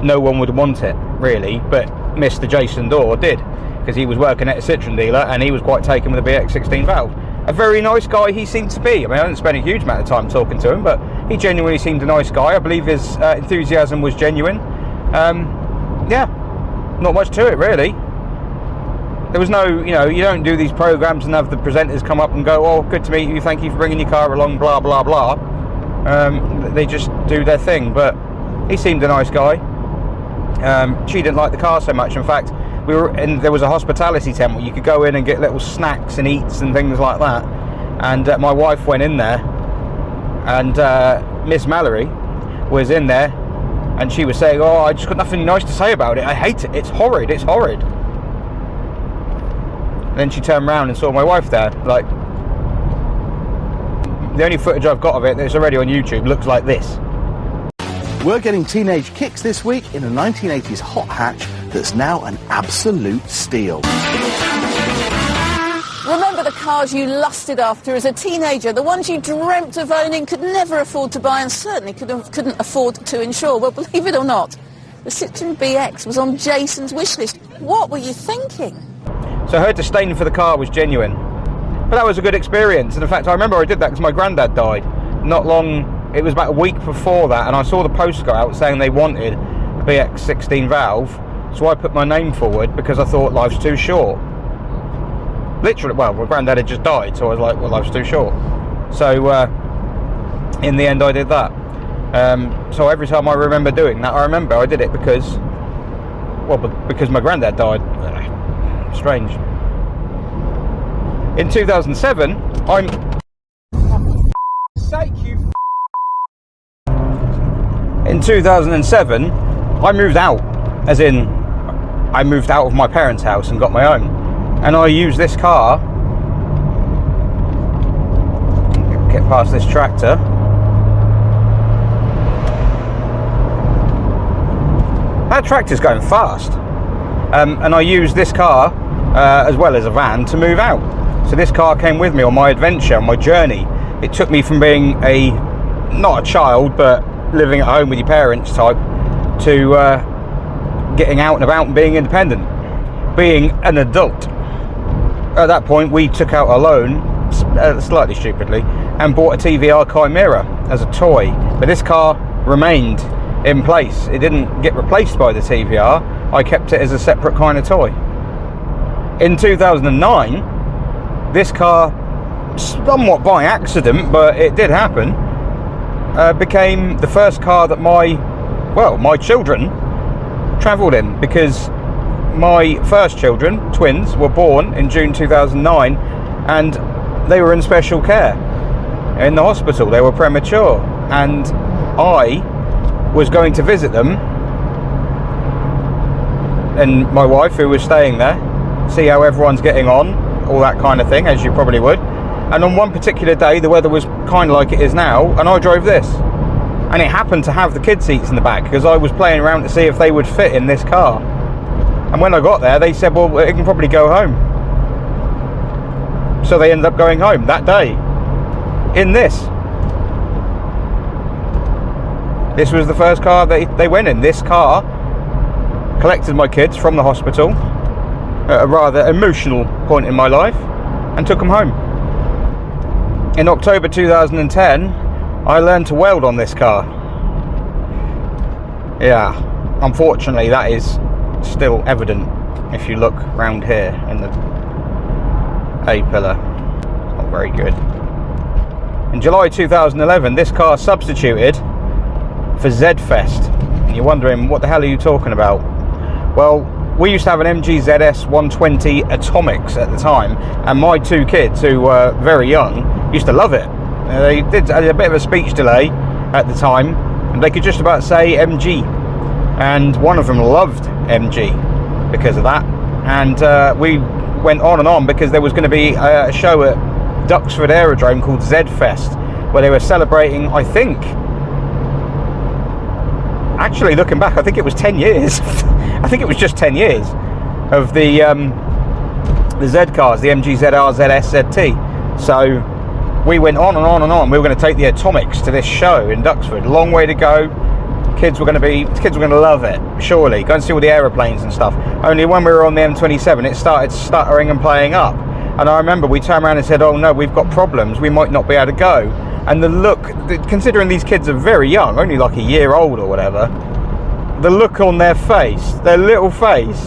no one would want it really, but Mr. Jason Dorr did, because he was working at a Citroen dealer and he was quite taken with a BX16 valve. A very nice guy he seemed to be. I mean, I didn't spend a huge amount of time talking to him, but he genuinely seemed a nice guy. I believe his enthusiasm was genuine. Yeah, not much to it really. There was no, you don't do these programs and have the presenters come up and go, oh, good to meet you, thank you for bringing your car along, blah, blah, blah. They just do their thing, but he seemed a nice guy. She didn't like the car so much. In fact, there was a hospitality tent where you could go in and get little snacks and eats and things like that. And my wife went in there, and Miss Mallory was in there, and she was saying, oh, I just got nothing nice to say about it. I hate it. It's horrid. It's horrid. And then she turned around and saw my wife there. Like, the only footage I've got of it that's already on YouTube looks like this. We're getting Teenage Kicks this week in a 1980s hot hatch that's now an absolute steal. Remember the cars you lusted after as a teenager, the ones you dreamt of owning, could never afford to buy, and certainly couldn't afford to insure? Well, believe it or not, the Citroen BX was on Jason's wish list. What were you thinking? So her disdain for the car was genuine. But that was a good experience. And in fact, I remember I did that because my granddad died. Not long, it was about a week before that, and I saw the post go out saying they wanted a BX16 valve. So I put my name forward because I thought life's too short. Literally, well, my granddad had just died, so I was like, well, life's too short. So in the end I did that. So every time I remember doing that, I remember I did it because my granddad died. Strange. In 2007, In 2007, I moved out. As in, I moved out of my parents' house and got my own. And I used this car. Get past this tractor. That tractor's going fast. And I used this car, as well as a van, to move out. So this car came with me on my adventure, on my journey. It took me from being not a child, but living at home with your parents type, to getting out and about and being independent, being an adult. At that point, we took out a loan, slightly stupidly, and bought a TVR Chimera as a toy. But this car remained in place. It didn't get replaced by the TVR. I kept it as a separate kind of toy. In 2009, this car, somewhat by accident, but it did happen, became the first car that my children travelled in, because my first children, twins, were born in June 2009, and they were in special care in the hospital. They were premature, and I was going to visit them, and my wife, who was staying there, see how everyone's getting on, all that kind of thing, as you probably would. And on one particular day, the weather was kind of like it is now, and I drove this. And it happened to have the kid seats in the back, because I was playing around to see if they would fit in this car. And when I got there, they said, well, it can probably go home. So they ended up going home that day in this. This was the first car they went in. This car collected my kids from the hospital at a rather emotional point in my life and took them home. In October 2010, I learned to weld on this car. Yeah, unfortunately that is still evident if you look round here in the A pillar. It's not very good. In July 2011, this car substituted for Z-Fest. And you're wondering, what the hell are you talking about? Well, we used to have an MG ZS 120 Atomics at the time, and my two kids, who were very young, used to love it. They did had a bit of a speech delay at the time, and they could just about say MG. And one of them loved MG because of that. And we went on and on because there was going to be a show at Duxford Aerodrome called Z-Fest, where they were celebrating, I think, actually looking back, I think it was 10 years. I think it was just 10 years of the Z cars, the MG ZR, ZS, ZT. So we went on and on and on. We were going to take the Atomics to this show in Duxford. Long way to go. Kids were going to love it, surely. Go and see all the aeroplanes and stuff. Only when we were on the M27, it started stuttering and playing up. And I remember we turned around and said, oh no, we've got problems, we might not be able to go. And the look, considering these kids are very young, only like a year old or whatever, the look on their face, their little face,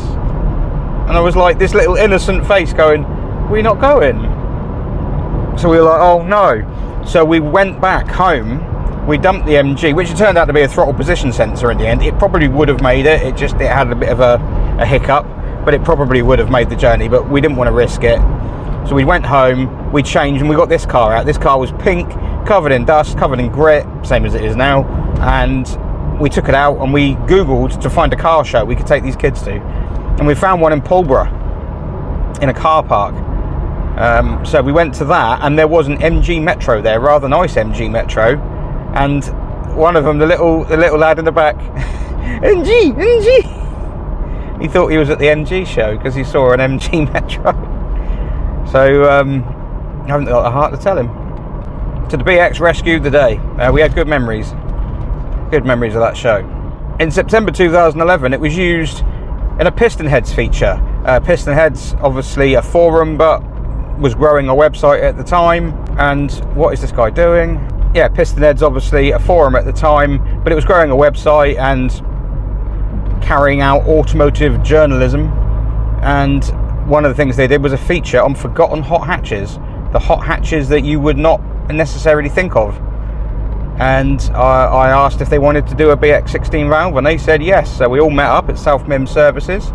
and I was like, this little innocent face going, we're not going. So we were like, oh no. So we went back home, we dumped the MG, which it turned out to be a throttle position sensor in the end. It probably would have made it, it had a bit of a hiccup, but it probably would have made the journey, but we didn't want to risk it. So we went home, we changed, and we got this car out. This car was pink, covered in dust, covered in grit, same as it is now, and we took it out and we Googled to find a car show we could take these kids to, and we found one in Pulborough in a car park. So we went to that, and there was an MG Metro there, rather nice MG Metro, and one of them, the little lad in the back, MG, he thought he was at the MG show because he saw an MG Metro. So I haven't got the heart to tell him. So the BX rescued the day. We had good memories of that show. In September 2011, it was used in a Piston Heads feature. Piston Heads, obviously a forum, but was growing a website at the time. And what is this guy doing? Yeah, Piston Heads, obviously a forum at the time, but it was growing a website and carrying out automotive journalism. And one of the things they did was a feature on forgotten hot hatches, the hot hatches that you would not necessarily think of. And I asked if they wanted to do a BX16 valve, and they said yes. So we all met up at South Mim Services.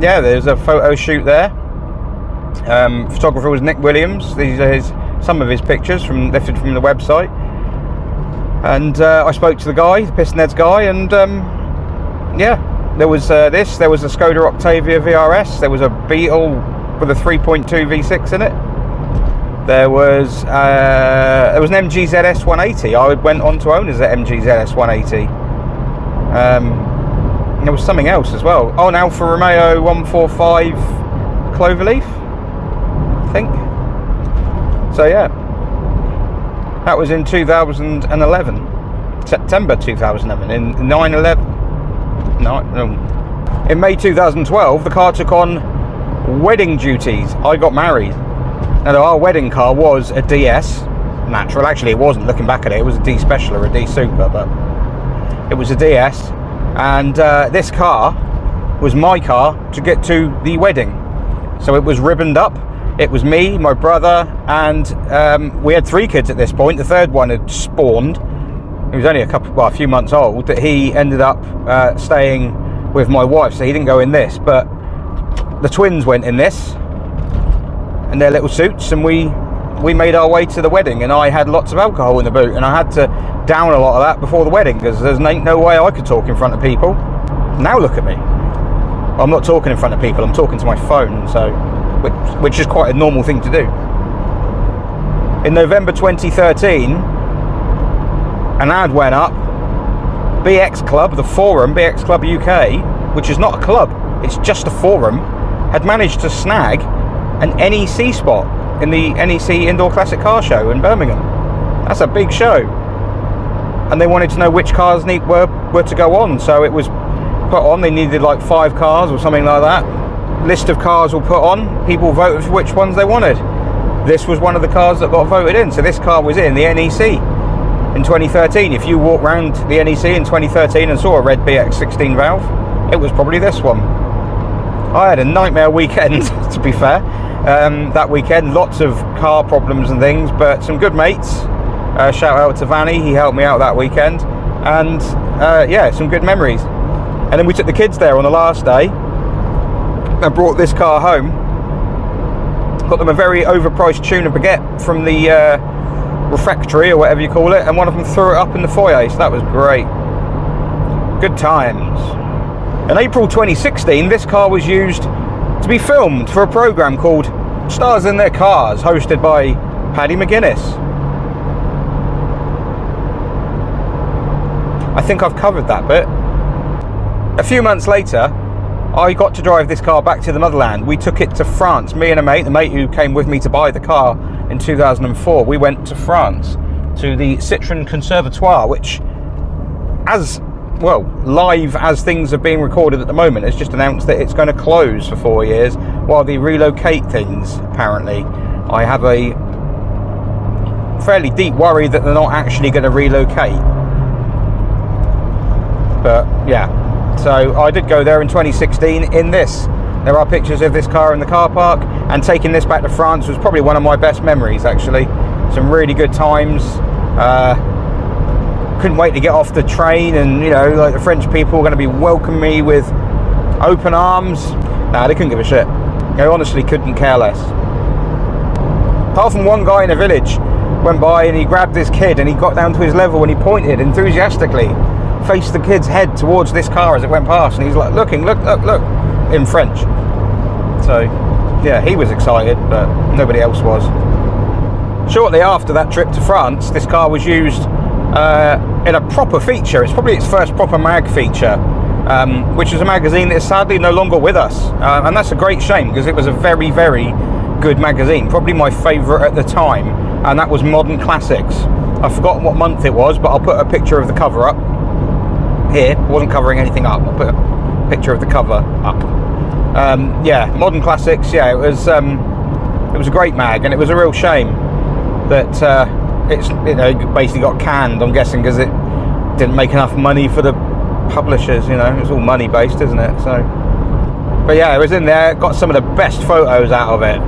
Yeah, there's a photo shoot there. Photographer was Nick Williams. These are some of his pictures lifted from the website. And I spoke to the guy, the Piston Heads guy, and yeah. There was there was a Skoda Octavia VRS, there was a Beetle with a 3.2 V6 in it. There was an MG ZS 180. I went on to own as an MG ZS 180. There was something else as well. Oh, an Alfa Romeo 145 Cloverleaf, I think. So yeah, that was in 2011, September 2011, in 9/11. No. In May 2012, the car took on wedding duties. I got married. Now, our wedding car was a DS natural. Actually, it wasn't. Looking back at it, it was a D Special or a D Super, but it was a DS. And this car was my car to get to the wedding. So it was ribboned up. It was me, my brother, and we had 3 kids at this point. The third one had spawned. He was only a few months old. That he ended up staying with my wife, so he didn't go in this. But the twins went in this, and their little suits, and we made our way to the wedding. And I had lots of alcohol in the boot, and I had to down a lot of that before the wedding because there's no way I could talk in front of people. Now look at me. I'm not talking in front of people. I'm talking to my phone, so which is quite a normal thing to do. In November 2013. An ad went up. BX Club, the forum, BX Club UK, which is not a club, it's just a forum, had managed to snag an NEC spot in the NEC Indoor Classic Car Show in Birmingham. That's a big show. And they wanted to know which cars were to go on, so it was put on. They needed like 5 cars or something like that. List of cars were put on, people voted for which ones they wanted. This was one of the cars that got voted in, so this car was in the NEC. In 2013, if you walk around the NEC in 2013 and saw a red BX16 valve, it was probably this one. I had a nightmare weekend, to be fair. That weekend, lots of car problems and things, but some good mates Shout out to Vanny, he helped me out that weekend. And yeah, some good memories. And then we took the kids there on the last day and brought this car home. Got them a very overpriced tuna baguette from the refectory or whatever you call it, and one of them threw it up in the foyer, so that was great. Good times. In April 2016, this car was used to be filmed for a programme called Starsintheircars, hosted by Paddy McGuinness. I think I've covered that bit. A few months later, I got to drive this car back to the motherland. We took it to France, me and the mate who came with me to buy the car in 2004. We went to France, to the Citroen Conservatoire, which, as well, live as things are being recorded at the moment, has just announced that it's going to close for 4 years while they relocate things, apparently. I have a fairly deep worry that they're not actually going to relocate. But yeah, so I did go there in 2016 in this. There are pictures of this car in the car park, and taking this back to France was probably one of my best memories, actually. Some really good times. Couldn't wait to get off the train, and you know, like, the French people were going to be welcoming me with open arms. Nah, they couldn't give a shit. They honestly couldn't care less. Apart from one guy in a village went by and he grabbed this kid and he got down to his level and he pointed enthusiastically, faced the kid's head towards this car as it went past, and he's like, looking, look, in French. So yeah, he was excited, but nobody else was. Shortly after that trip to France, this car was used in a proper feature. It's probably its first proper mag feature, which is a magazine that is sadly no longer with us, and that's a great shame, because it was a very, very good magazine, probably my favourite at the time, and that was Modern Classics. I've forgotten what month it was, but I'll put a picture of the cover up here. I wasn't covering anything up. I'll put a picture of the cover up. Yeah, Modern Classics. Yeah, it was a great mag, and it was a real shame that it's, you know, basically got canned. I'm guessing because it didn't make enough money for the publishers. You know, it's all money based, isn't it? So, but yeah, it was in there. Got some of the best photos out of it.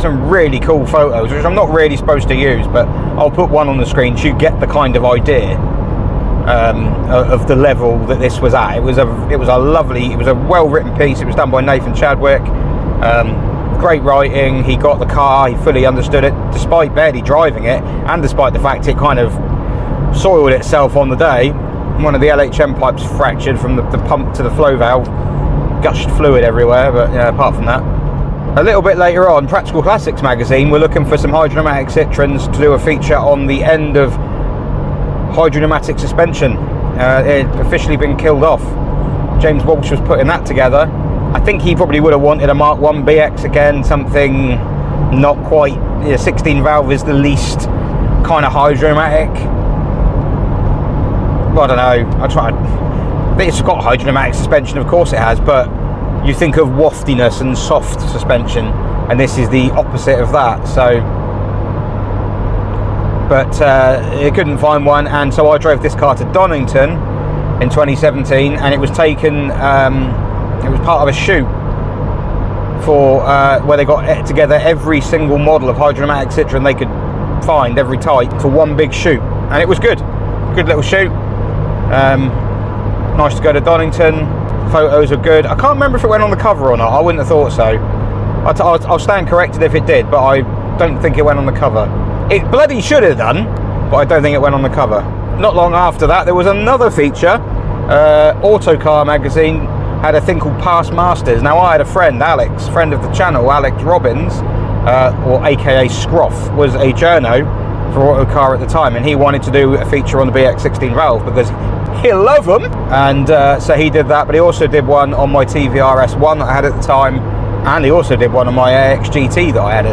Some really cool photos, which I'm not really supposed to use, but I'll put one on the screen so you get the kind of idea of the level that this was at. It was a well-written piece. It was done by Nathan Chadwick. Great writing. He got the car, he fully understood it, despite barely driving it, and despite the fact it kind of soiled itself on the day. One of the LHM pipes fractured from the pump to the flow valve, gushed fluid everywhere, but yeah, apart from that. A little bit later on, Practical Classics magazine were looking for some hydropneumatic Citroens to do a feature on the end of hydropneumatic suspension. It had officially been killed off. James Walsh was putting that together. I think he probably would have wanted a Mark 1 BX again, something not quite, 16 valve is the least kind of hydropneumatic. Well, I don't know, it's got hydropneumatic suspension, of course it has, but you think of waftiness and soft suspension, and this is the opposite of that. So, but I couldn't find one, and so I drove this car to Donington in 2017, and it was taken, it was part of a shoot for where they got together every single model of hydropneumatic Citroen they could find, every type, for one big shoot, and it was good little shoot. Nice to go to Donington. Photos are good. I can't remember if it went on the cover or not. I wouldn't have thought so. I'll stand corrected if it did, but I don't think it went on the cover. It bloody should have done, but I don't think it went on the cover. Not long after that, there was another feature. Autocar magazine had a thing called Past Masters. Now, I had a friend, Alex, friend of the channel, Alex Robbins, or aka Scroff, was a journo for Autocar at the time, and he wanted to do a feature on the BX16 valve because he loved them, and so he did that. But he also did one on my TVRS1 that I had at the time, and he also did one on my AX GT that I had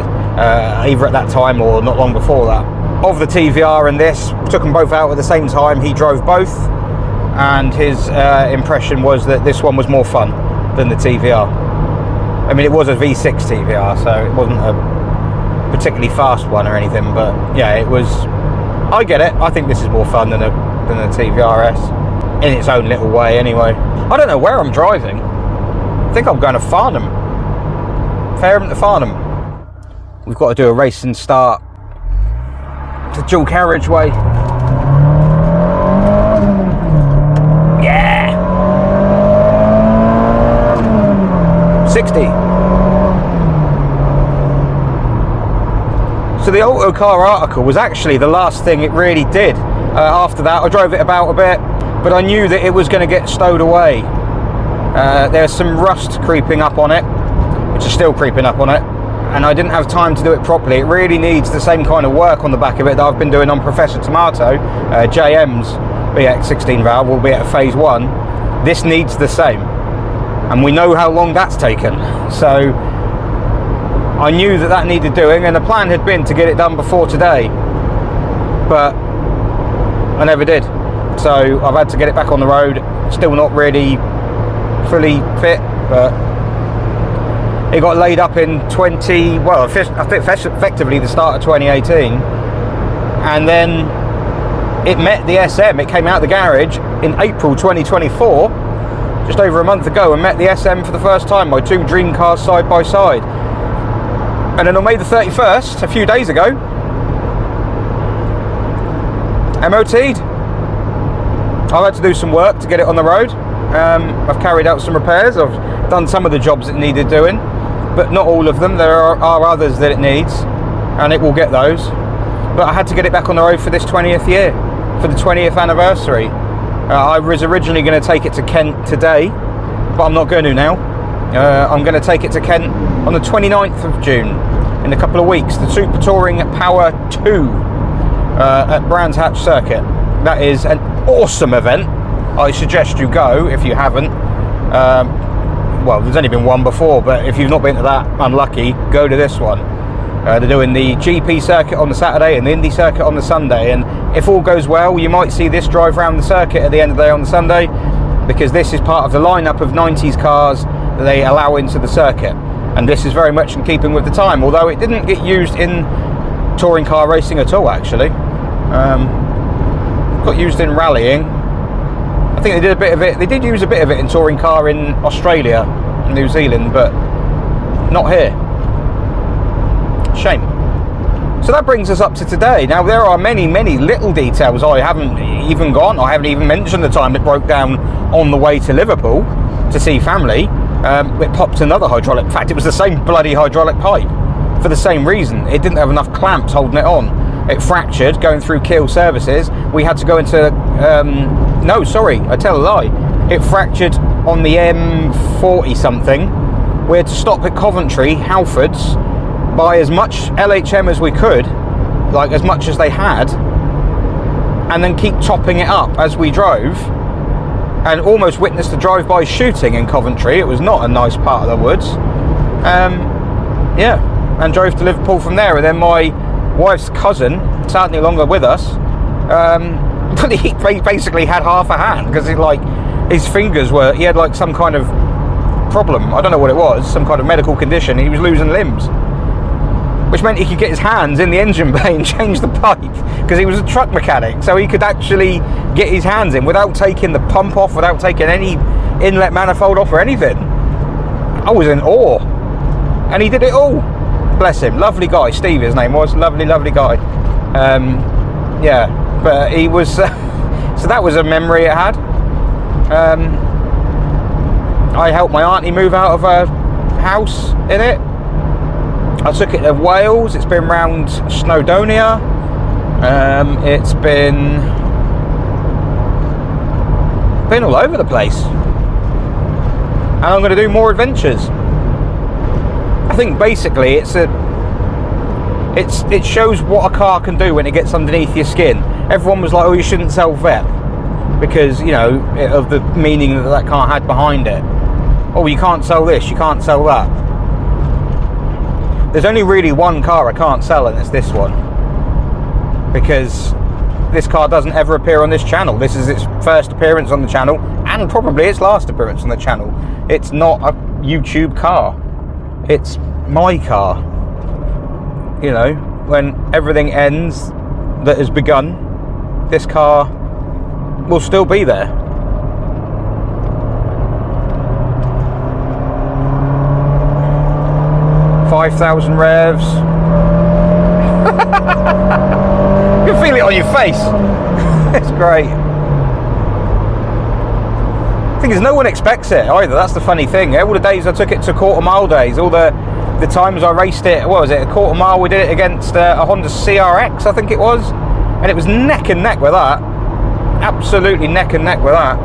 either at that time or not long before that. Of the TVR and this, took them both out at the same time. He drove both, and his impression was that this one was more fun than the TVR. I mean, it was a V6 TVR, so it wasn't a particularly fast one or anything, but yeah, it was. I get it. I think this is more fun than a TVRS in its own little way. Anyway, I don't know where I'm driving. I think I'm going to Farnham, Fareham to Farnham. We've got to do a race and start It's a dual carriageway. Yeah! 60. So the Autocar article was actually the last thing it really did. After that, I drove it about a bit, but I knew that it was going to get stowed away. There's some rust creeping up on it, which is still creeping up on it, and I didn't have time to do it properly. It really needs the same kind of work on the back of it that I've been doing on Professor Tomato, JM's BX 16 valve, albeit at phase 1. This needs the same, and we know how long that's taken. So I knew that that needed doing, and the plan had been to get it done before today, but I never did. So I've had to get it back on the road. Still not really fully fit, but it got laid up in effectively the start of 2018, and then it met the SM. It came out of the garage in April 2024, just over a month ago, and met the SM for the first time. My two dream cars side by side. And then on May the 31st, a few days ago, MOT'd. I've had to do some work to get it on the road. I've carried out some repairs. I've done some of the jobs it needed doing, but not all of them. There are others that it needs, and it will get those. But I had to get it back on the road for this 20th year, for the 20th anniversary. I was originally going to take it to Kent today, but I'm not going to now. I'm going to take it to Kent on the 29th of June, in a couple of weeks. The Super Touring Power 2 at Brands Hatch Circuit. That is an awesome event. I suggest you go if you haven't. Well, there's only been one before, but if you've not been to that, unlucky, go to this one. They're doing the GP circuit on the Saturday and the Indy circuit on the Sunday, and if all goes well, you might see this drive around the circuit at the end of the day on the Sunday, because this is part of the lineup of 90s cars that they allow into the circuit, and this is very much in keeping with the time, although it didn't get used in touring car racing at all, actually. Got used in rallying. I think they did a bit of it. They did use a bit of it in touring car in Australia and New Zealand, but not here. Shame. So that brings us up to today. Now, there are many little details I haven't even gone. I haven't even mentioned the time it broke down on the way to Liverpool to see family. It popped another hydraulic. In fact, it was the same bloody hydraulic pipe for the same reason. It didn't have enough clamps holding it on. It fractured going through Kiel services. We had to go into no, sorry, I tell a lie. It fractured on the M40 something. We had to stop at Coventry, Halfords, buy as much LHM as we could, like as much as they had, and then keep topping it up as we drove, and almost witnessed a drive-by shooting in Coventry. It was not a nice part of the woods. Yeah, and drove to Liverpool from there. And then my wife's cousin, sadly no longer with us, he basically had half a hand, because his fingers were, he had like some kind of problem, I don't know what it was, some kind of medical condition. He was losing limbs, which meant he could get his hands in the engine bay and change the pipe, because he was a truck mechanic, so he could actually get his hands in without taking the pump off, without taking any inlet manifold off or anything. I was in awe, and he did it all. Bless him. Lovely guy. Steve, his name was. Lovely guy. Yeah, but he was so that was a memory it had. I helped my auntie move out of her house in it. I took it to Wales. It's been round Snowdonia. It's been all over the place, and I'm going to do more adventures. I think basically it shows what a car can do when it gets underneath your skin. Everyone was like, oh, you shouldn't sell VEP because, you know, of the meaning that car had behind it. Oh, you can't sell this, you can't sell that. There's only really one car I can't sell, and it's this one, because this car doesn't ever appear on this channel. This is its first appearance on the channel, and probably its last appearance on the channel. It's not a YouTube car. It's my car. You know, when everything ends that has begun, this car will still be there. $5,000 revs. can feel it on your face. It's great. The thing is, no one expects it either. That's the funny thing. All the days I took it to quarter mile days, all the times I raced it, what was it, a quarter mile, we did it against a Honda CRX, I think it was, and it was neck and neck with that. Absolutely neck and neck with that.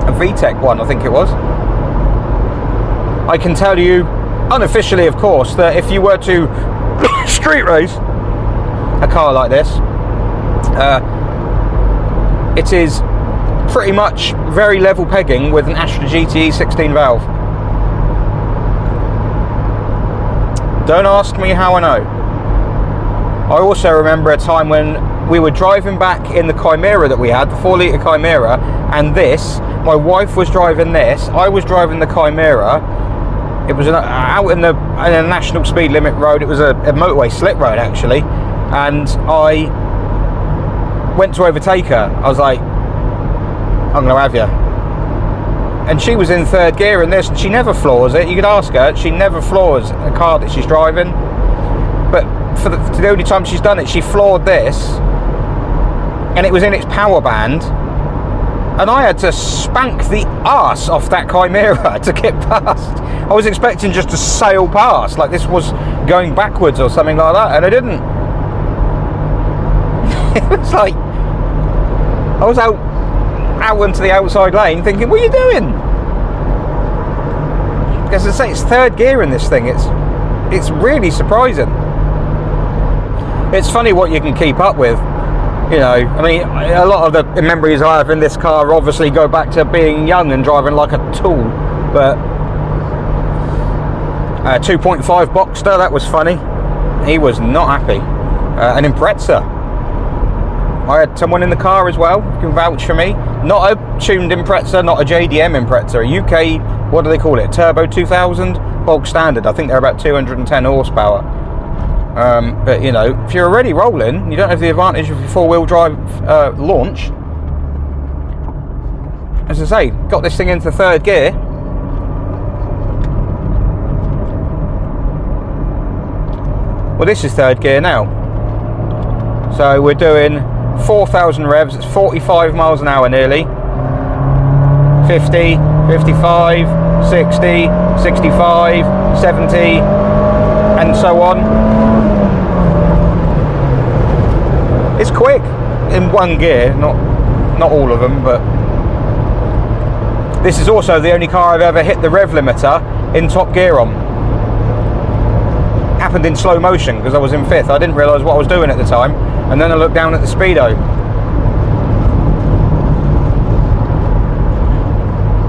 A VTEC one, I think it was. I can tell you, unofficially of course, that if you were to street race a car like this, it is pretty much very level pegging with an Astra GTE 16 valve. Don't ask me how I know. I also remember a time when we were driving back in the Chimera that we had, the 4 litre Chimera, and my wife was driving this, I was driving the Chimera. It was out in a national speed limit road. It was a motorway slip road actually, and I went to overtake her. I was like, I'm gonna have you. And she was in third gear in this, and she never floors it. You could ask her, she never floors a car that she's driving. But for the only time she's done it, she floored this, and it was in its power band, and I had to spank the arse off that Chimera to get past. I was expecting just to sail past, like this was going backwards or something like that, and I didn't. It was like, I was out into the outside lane thinking, what are you doing? As I say, it's third gear in this thing. It's really surprising. It's funny what you can keep up with. You know, I mean, a lot of the memories I have in this car obviously go back to being young and driving like a tool, but 2.5 Boxster, that was funny. He was not happy. An Impreza. I had someone in the car as well who can vouch for me. Not a tuned Impreza, not a JDM Impreza, a UK, what do they call it, Turbo 2000? Bog standard, I think they're about 210 horsepower. But you know, if you're already rolling, you don't have the advantage of your four-wheel drive launch. As I say, got this thing into third gear. Well, this is third gear now. So we're doing 4,000 revs, it's 45 miles an hour nearly. 50, 55, 60, 65, 70, and so on. It's quick in one gear, not all of them, but this is also the only car I've ever hit the rev limiter in top gear on. Happened in slow motion because I was in fifth. I didn't realise what I was doing at the time, and then I looked down at the speedo.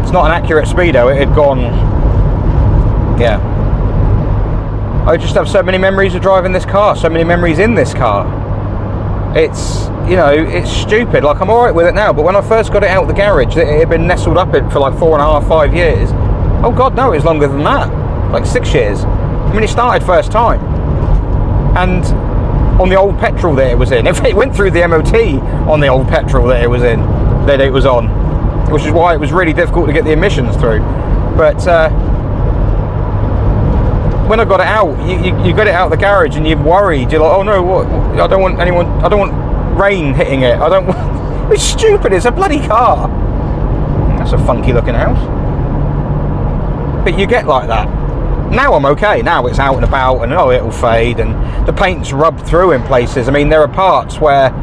It's not an accurate speedo, it had gone, yeah. I just have so many memories of driving this car, so many memories in this car. It's, you know, it's stupid. Like, I'm alright with it now, but when I first got it out of the garage, it had been nestled up in for like 4.5, 5 years. Oh god, no, it's longer than that. Like 6 years. I mean, it started first time. And on the old petrol that it was in. It went through the MOT on the old petrol that it was in, that it was on. Which is why it was really difficult to get the emissions through. But when I got it out, you got it out of the garage and you're worried. You're like, oh no, what? I don't want rain hitting it. I don't want... It's stupid, it's a bloody car. That's a funky looking house. But you get like that. Now I'm okay. Now it's out and about and oh, it'll fade and the paint's rubbed through in places. I mean, there are parts where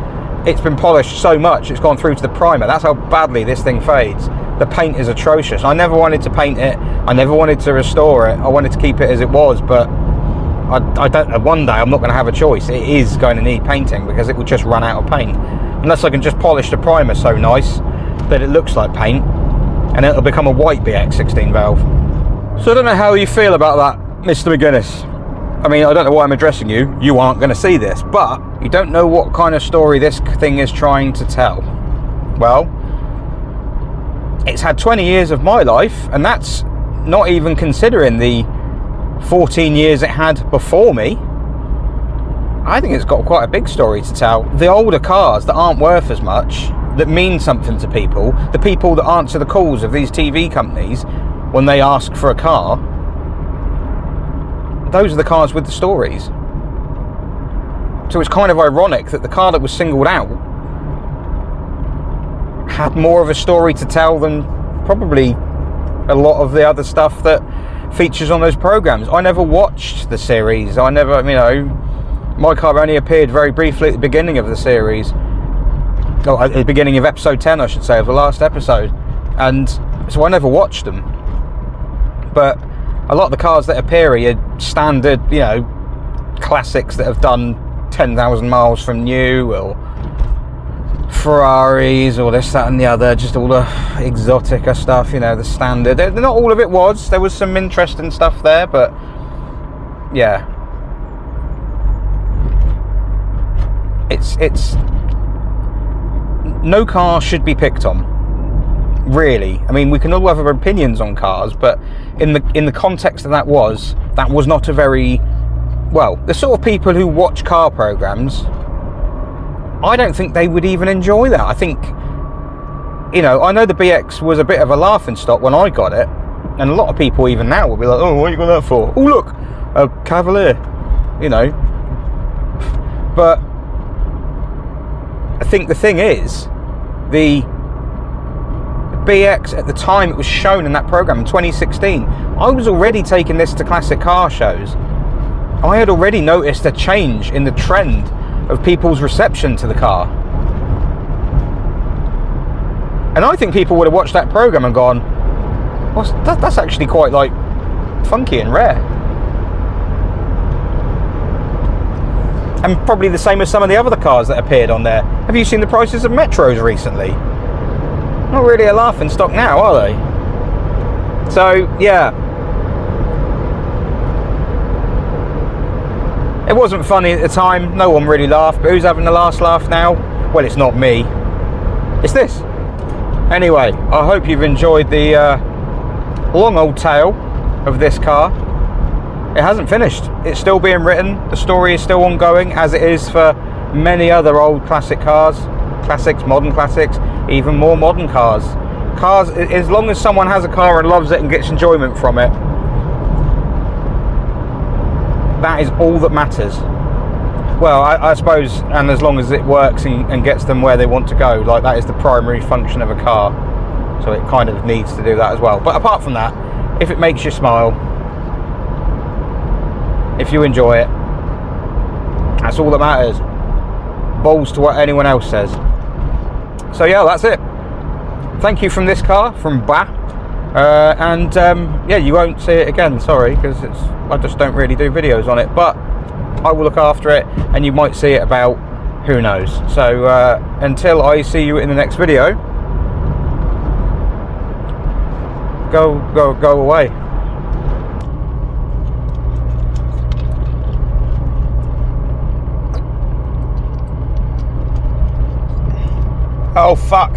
it's been polished so much it's gone through to the primer. That's how badly this thing fades. The paint is atrocious. I never wanted to paint it. I never wanted to restore it. I wanted to keep it as it was, but I don't know. One day I'm not going to have a choice. It is going to need painting because it will just run out of paint. Unless I can just polish the primer so nice that it looks like paint and it'll become a white BX 16 valve. So I don't know how you feel about that, Mr. McGuinness. I mean, I don't know why I'm addressing you. You aren't going to see this, but you don't know what kind of story this thing is trying to tell. Well, it's had 20 years of my life, and that's not even considering the 14 years it had before me. I think it's got quite a big story to tell. The older cars that aren't worth as much, that mean something to people, the people that answer the calls of these TV companies when they ask for a car, those are the cars with the stories. So it's kind of ironic that the car that was singled out had more of a story to tell than probably a lot of the other stuff that features on those programs. I never watched the series. I never, my car only appeared very briefly at the beginning of the series. Oh, at the beginning of episode 10, I should say, of the last episode. And so I never watched them. But a lot of the cars that appear are standard, classics that have done 10,000 miles from new, or Ferraris, or this, that and the other, just all the exotica stuff, the standard. Not all of it was. There was some interesting stuff there, but yeah. It's no car should be picked on, really. I mean, we can all have our opinions on cars, but in the context that was not a very, well, the sort of people who watch car programs, I don't think they would even enjoy that. I think, I know the BX was a bit of a laughing stock when I got it, and a lot of people even now will be like, oh, what you got that for? Oh, look, a Cavalier, But I think the thing is, the BX at the time it was shown in that program in 2016, I was already taking this to classic car shows. I had already noticed a change in the trend of people's reception to the car. And I think people would have watched that program and gone, well, that's actually quite funky and rare. And probably the same as some of the other cars that appeared on there. Have you seen the prices of Metros recently? Not really a laughing stock now, are they? So, yeah. It wasn't funny at the time. No one really laughed. But who's having the last laugh now? Well, it's not me. It's this. Anyway, I hope you've enjoyed the long old tale of this car. It hasn't finished. It's still being written. The story is still ongoing, as it is for many other old classic cars. Classics, modern classics, even more modern cars. Cars, as long as someone has a car and loves it and gets enjoyment from it, that is all that matters. Well, I suppose, and as long as it works and gets them where they want to go, that is the primary function of a car. So it kind of needs to do that as well. But apart from that, if it makes you smile, if you enjoy it, that's all that matters. Balls to what anyone else says. So yeah, that's it. Thank you from this car, from Ba. Yeah, you won't see it again, sorry, because I just don't really do videos on it, but I will look after it, and you might see it about, who knows. So until I see you in the next video, go away. Oh fuck.